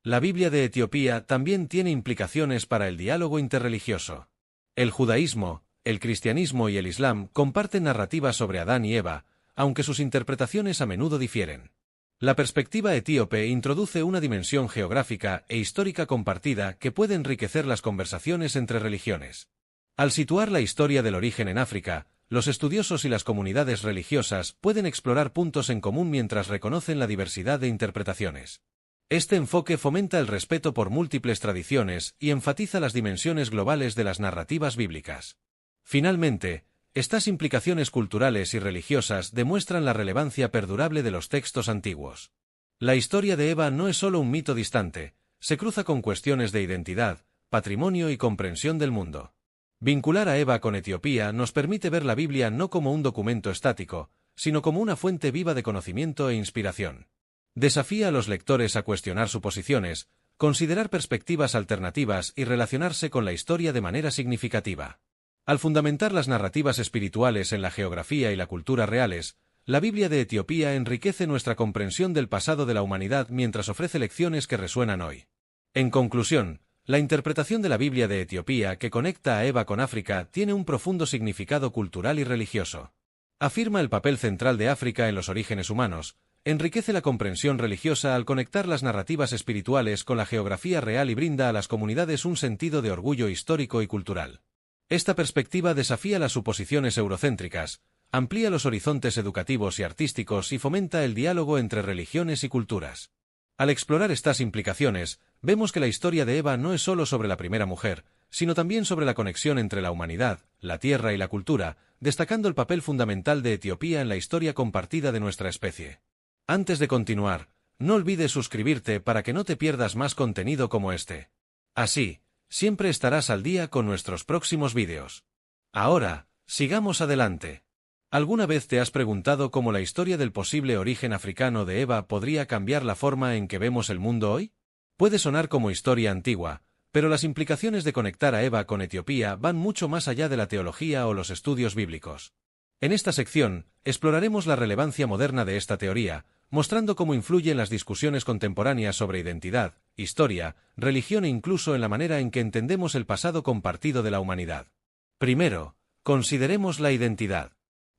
La Biblia de Etiopía también tiene implicaciones para el diálogo interreligioso. El judaísmo, el cristianismo y el islam comparten narrativas sobre Adán y Eva, aunque sus interpretaciones a menudo difieren. La perspectiva etíope introduce una dimensión geográfica e histórica compartida que puede enriquecer las conversaciones entre religiones. Al situar la historia del origen en África, los estudiosos y las comunidades religiosas pueden explorar puntos en común mientras reconocen la diversidad de interpretaciones. Este enfoque fomenta el respeto por múltiples tradiciones y enfatiza las dimensiones globales de las narrativas bíblicas. Finalmente, estas implicaciones culturales y religiosas demuestran la relevancia perdurable de los textos antiguos. La historia de Eva no es solo un mito distante, se cruza con cuestiones de identidad, patrimonio y comprensión del mundo. Vincular a Eva con Etiopía nos permite ver la Biblia no como un documento estático, sino como una fuente viva de conocimiento e inspiración. Desafía a los lectores a cuestionar suposiciones, considerar perspectivas alternativas y relacionarse con la historia de manera significativa. Al fundamentar las narrativas espirituales en la geografía y la cultura reales, la Biblia de Etiopía enriquece nuestra comprensión del pasado de la humanidad mientras ofrece lecciones que resuenan hoy. En conclusión, la interpretación de la Biblia de Etiopía que conecta a Eva con África tiene un profundo significado cultural y religioso. Afirma el papel central de África en los orígenes humanos, enriquece la comprensión religiosa al conectar las narrativas espirituales con la geografía real y brinda a las comunidades un sentido de orgullo histórico y cultural. Esta perspectiva desafía las suposiciones eurocéntricas, amplía los horizontes educativos y artísticos y fomenta el diálogo entre religiones y culturas. Al explorar estas implicaciones, vemos que la historia de Eva no es solo sobre la primera mujer, sino también sobre la conexión entre la humanidad, la tierra y la cultura, destacando el papel fundamental de Etiopía en la historia compartida de nuestra especie. Antes de continuar, no olvides suscribirte para que no te pierdas más contenido como este. Así, siempre estarás al día con nuestros próximos vídeos. Ahora, sigamos adelante. ¿Alguna vez te has preguntado cómo la historia del posible origen africano de Eva podría cambiar la forma en que vemos el mundo hoy? Puede sonar como historia antigua, pero las implicaciones de conectar a Eva con Etiopía van mucho más allá de la teología o los estudios bíblicos. En esta sección, exploraremos la relevancia moderna de esta teoría, mostrando cómo influye en las discusiones contemporáneas sobre identidad, historia, religión e incluso en la manera en que entendemos el pasado compartido de la humanidad. Primero, consideremos la identidad.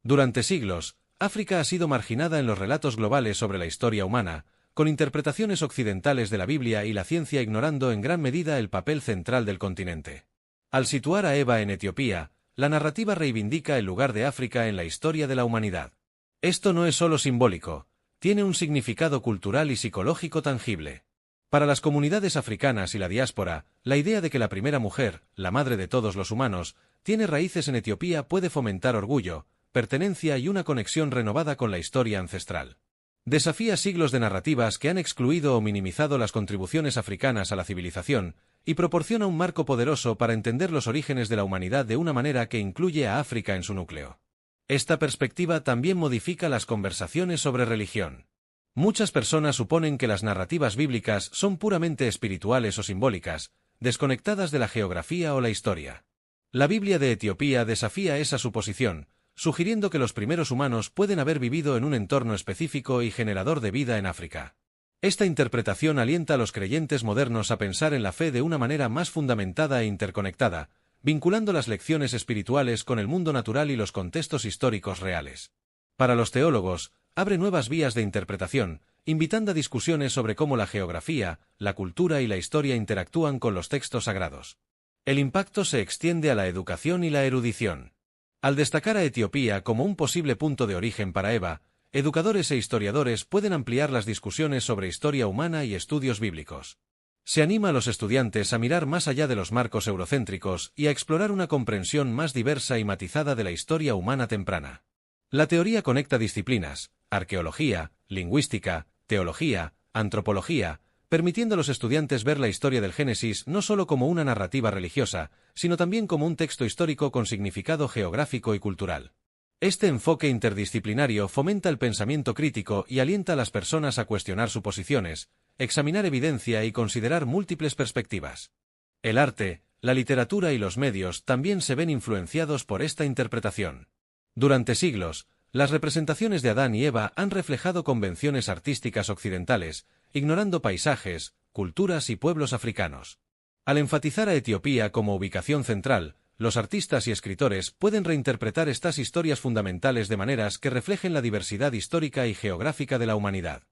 Durante siglos, África ha sido marginada en los relatos globales sobre la historia humana, con interpretaciones occidentales de la Biblia y la ciencia ignorando en gran medida el papel central del continente. Al situar a Eva en Etiopía, la narrativa reivindica el lugar de África en la historia de la humanidad. Esto no es solo simbólico, tiene un significado cultural y psicológico tangible. Para las comunidades africanas y la diáspora, la idea de que la primera mujer, la madre de todos los humanos, tiene raíces en Etiopía puede fomentar orgullo, pertenencia y una conexión renovada con la historia ancestral. Desafía siglos de narrativas que han excluido o minimizado las contribuciones africanas a la civilización, y proporciona un marco poderoso para entender los orígenes de la humanidad de una manera que incluye a África en su núcleo. Esta perspectiva también modifica las conversaciones sobre religión. Muchas personas suponen que las narrativas bíblicas son puramente espirituales o simbólicas, desconectadas de la geografía o la historia. La Biblia de Etiopía desafía esa suposición, sugiriendo que los primeros humanos pueden haber vivido en un entorno específico y generador de vida en África. Esta interpretación alienta a los creyentes modernos a pensar en la fe de una manera más fundamentada e interconectada, vinculando las lecciones espirituales con el mundo natural y los contextos históricos reales. Para los teólogos, abre nuevas vías de interpretación, invitando a discusiones sobre cómo la geografía, la cultura y la historia interactúan con los textos sagrados. El impacto se extiende a la educación y la erudición. Al destacar a Etiopía como un posible punto de origen para Eva, educadores e historiadores pueden ampliar las discusiones sobre historia humana y estudios bíblicos. Se anima a los estudiantes a mirar más allá de los marcos eurocéntricos y a explorar una comprensión más diversa y matizada de la historia humana temprana. La teoría conecta disciplinas, arqueología, lingüística, teología, antropología, permitiendo a los estudiantes ver la historia del Génesis no solo como una narrativa religiosa, sino también como un texto histórico con significado geográfico y cultural. Este enfoque interdisciplinario fomenta el pensamiento crítico y alienta a las personas a cuestionar suposiciones, examinar evidencia y considerar múltiples perspectivas. El arte, la literatura y los medios también se ven influenciados por esta interpretación. Durante siglos, las representaciones de Adán y Eva han reflejado convenciones artísticas occidentales, ignorando paisajes, culturas y pueblos africanos. Al enfatizar a Etiopía como ubicación central, los artistas y escritores pueden reinterpretar estas historias fundamentales de maneras que reflejen la diversidad histórica y geográfica de la humanidad.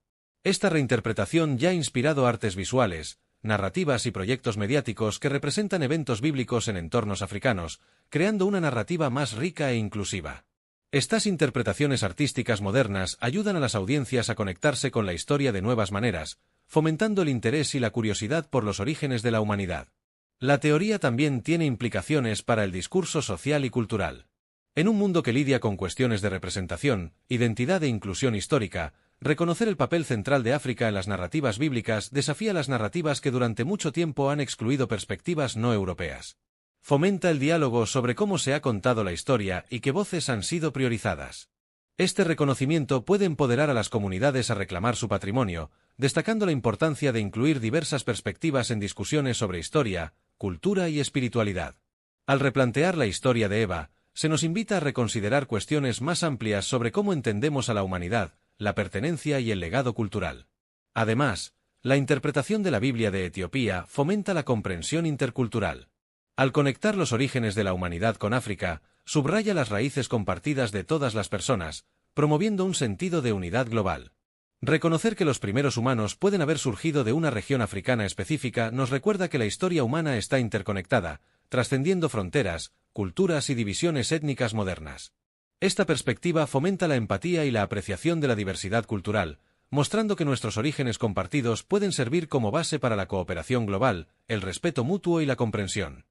Esta reinterpretación ya ha inspirado artes visuales, narrativas y proyectos mediáticos que representan eventos bíblicos en entornos africanos, creando una narrativa más rica e inclusiva. Estas interpretaciones artísticas modernas ayudan a las audiencias a conectarse con la historia de nuevas maneras, fomentando el interés y la curiosidad por los orígenes de la humanidad. La teoría también tiene implicaciones para el discurso social y cultural. En un mundo que lidia con cuestiones de representación, identidad e inclusión histórica, reconocer el papel central de África en las narrativas bíblicas desafía las narrativas que durante mucho tiempo han excluido perspectivas no europeas. Fomenta el diálogo sobre cómo se ha contado la historia y qué voces han sido priorizadas. Este reconocimiento puede empoderar a las comunidades a reclamar su patrimonio, destacando la importancia de incluir diversas perspectivas en discusiones sobre historia, cultura y espiritualidad. Al replantear la historia de Eva, se nos invita a reconsiderar cuestiones más amplias sobre cómo entendemos a la humanidad, la pertenencia y el legado cultural. Además, la interpretación de la Biblia de Etiopía fomenta la comprensión intercultural. Al conectar los orígenes de la humanidad con África, subraya las raíces compartidas de todas las personas, promoviendo un sentido de unidad global. Reconocer que los primeros humanos pueden haber surgido de una región africana específica nos recuerda que la historia humana está interconectada, trascendiendo fronteras, culturas y divisiones étnicas modernas. Esta perspectiva fomenta la empatía y la apreciación de la diversidad cultural, mostrando que nuestros orígenes compartidos pueden servir como base para la cooperación global, el respeto mutuo y la comprensión.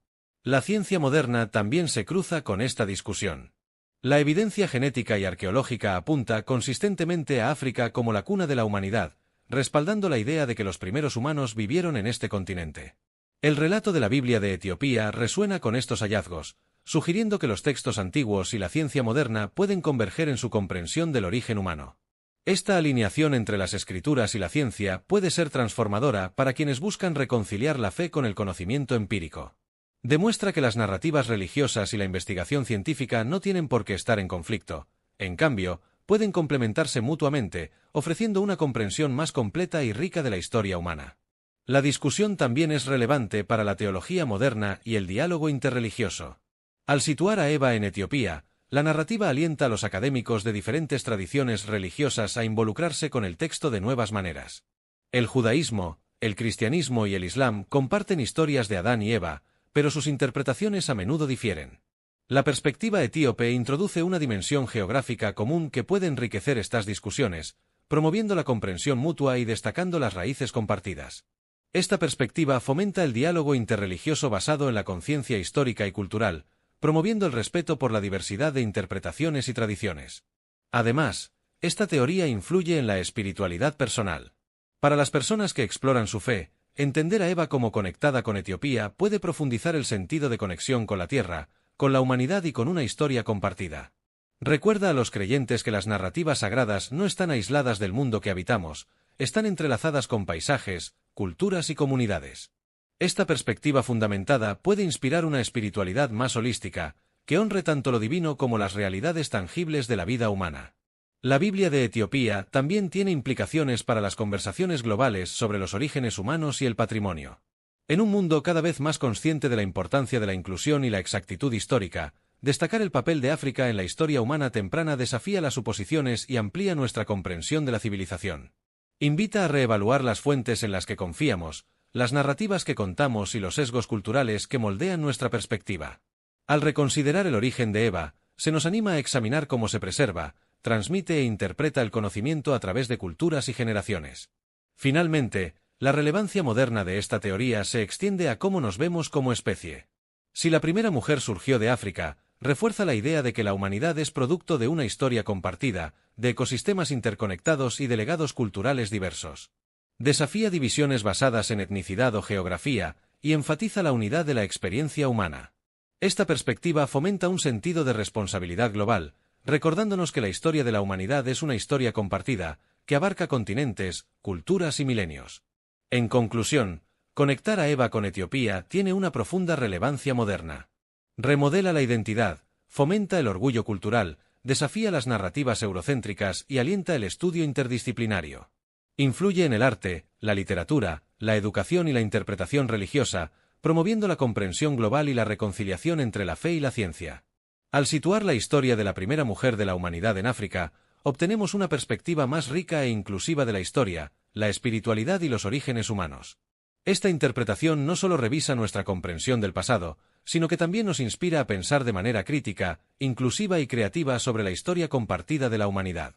La ciencia moderna también se cruza con esta discusión. La evidencia genética y arqueológica apunta consistentemente a África como la cuna de la humanidad, respaldando la idea de que los primeros humanos vivieron en este continente. El relato de la Biblia de Etiopía resuena con estos hallazgos, sugiriendo que los textos antiguos y la ciencia moderna pueden converger en su comprensión del origen humano. Esta alineación entre las escrituras y la ciencia puede ser transformadora para quienes buscan reconciliar la fe con el conocimiento empírico. Demuestra que las narrativas religiosas y la investigación científica no tienen por qué estar en conflicto. En cambio, pueden complementarse mutuamente, ofreciendo una comprensión más completa y rica de la historia humana. La discusión también es relevante para la teología moderna y el diálogo interreligioso. Al situar a Eva en Etiopía, la narrativa alienta a los académicos de diferentes tradiciones religiosas a involucrarse con el texto de nuevas maneras. El judaísmo, el cristianismo y el islam comparten historias de Adán y Eva, pero sus interpretaciones a menudo difieren. La perspectiva etíope introduce una dimensión geográfica común que puede enriquecer estas discusiones, promoviendo la comprensión mutua y destacando las raíces compartidas. Esta perspectiva fomenta el diálogo interreligioso basado en la conciencia histórica y cultural, promoviendo el respeto por la diversidad de interpretaciones y tradiciones. Además, esta teoría influye en la espiritualidad personal. Para las personas que exploran su fe, entender a Eva como conectada con Etiopía puede profundizar el sentido de conexión con la tierra, con la humanidad y con una historia compartida. Recuerda a los creyentes que las narrativas sagradas no están aisladas del mundo que habitamos, están entrelazadas con paisajes, culturas y comunidades. Esta perspectiva fundamentada puede inspirar una espiritualidad más holística, que honre tanto lo divino como las realidades tangibles de la vida humana. La Biblia de Etiopía también tiene implicaciones para las conversaciones globales sobre los orígenes humanos y el patrimonio. En un mundo cada vez más consciente de la importancia de la inclusión y la exactitud histórica, destacar el papel de África en la historia humana temprana desafía las suposiciones y amplía nuestra comprensión de la civilización. Invita a reevaluar las fuentes en las que confiamos, las narrativas que contamos y los sesgos culturales que moldean nuestra perspectiva. Al reconsiderar el origen de Eva, se nos anima a examinar cómo se preserva, transmite e interpreta el conocimiento a través de culturas y generaciones. Finalmente, la relevancia moderna de esta teoría se extiende a cómo nos vemos como especie. Si la primera mujer surgió de África, refuerza la idea de que la humanidad es producto de una historia compartida, de ecosistemas interconectados y de legados culturales diversos. Desafía divisiones basadas en etnicidad o geografía, y enfatiza la unidad de la experiencia humana. Esta perspectiva fomenta un sentido de responsabilidad global, recordándonos que la historia de la humanidad es una historia compartida, que abarca continentes, culturas y milenios. En conclusión, conectar a Eva con Etiopía tiene una profunda relevancia moderna. Remodela la identidad, fomenta el orgullo cultural, desafía las narrativas eurocéntricas y alienta el estudio interdisciplinario. Influye en el arte, la literatura, la educación y la interpretación religiosa, promoviendo la comprensión global y la reconciliación entre la fe y la ciencia. Al situar la historia de la primera mujer de la humanidad en África, obtenemos una perspectiva más rica e inclusiva de la historia, la espiritualidad y los orígenes humanos. Esta interpretación no solo revisa nuestra comprensión del pasado, sino que también nos inspira a pensar de manera crítica, inclusiva y creativa sobre la historia compartida de la humanidad.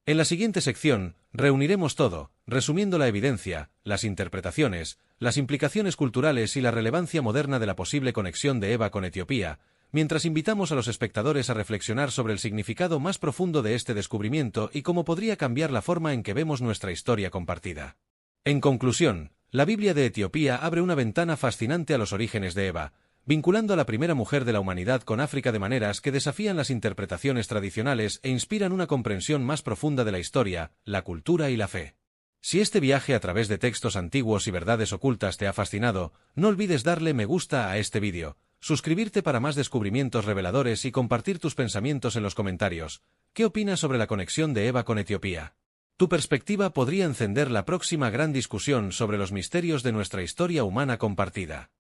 En la siguiente sección, reuniremos todo, resumiendo la evidencia, las interpretaciones, las implicaciones culturales y la relevancia moderna de la posible conexión de Eva con Etiopía, mientras invitamos a los espectadores a reflexionar sobre el significado más profundo de este descubrimiento y cómo podría cambiar la forma en que vemos nuestra historia compartida. En conclusión, la Biblia de Etiopía abre una ventana fascinante a los orígenes de Eva, vinculando a la primera mujer de la humanidad con África de maneras que desafían las interpretaciones tradicionales e inspiran una comprensión más profunda de la historia, la cultura y la fe. Si este viaje a través de textos antiguos y verdades ocultas te ha fascinado, no olvides darle me gusta a este vídeo, suscribirte para más descubrimientos reveladores y compartir tus pensamientos en los comentarios. ¿Qué opinas sobre la conexión de Eva con Etiopía? Tu perspectiva podría encender la próxima gran discusión sobre los misterios de nuestra historia humana compartida.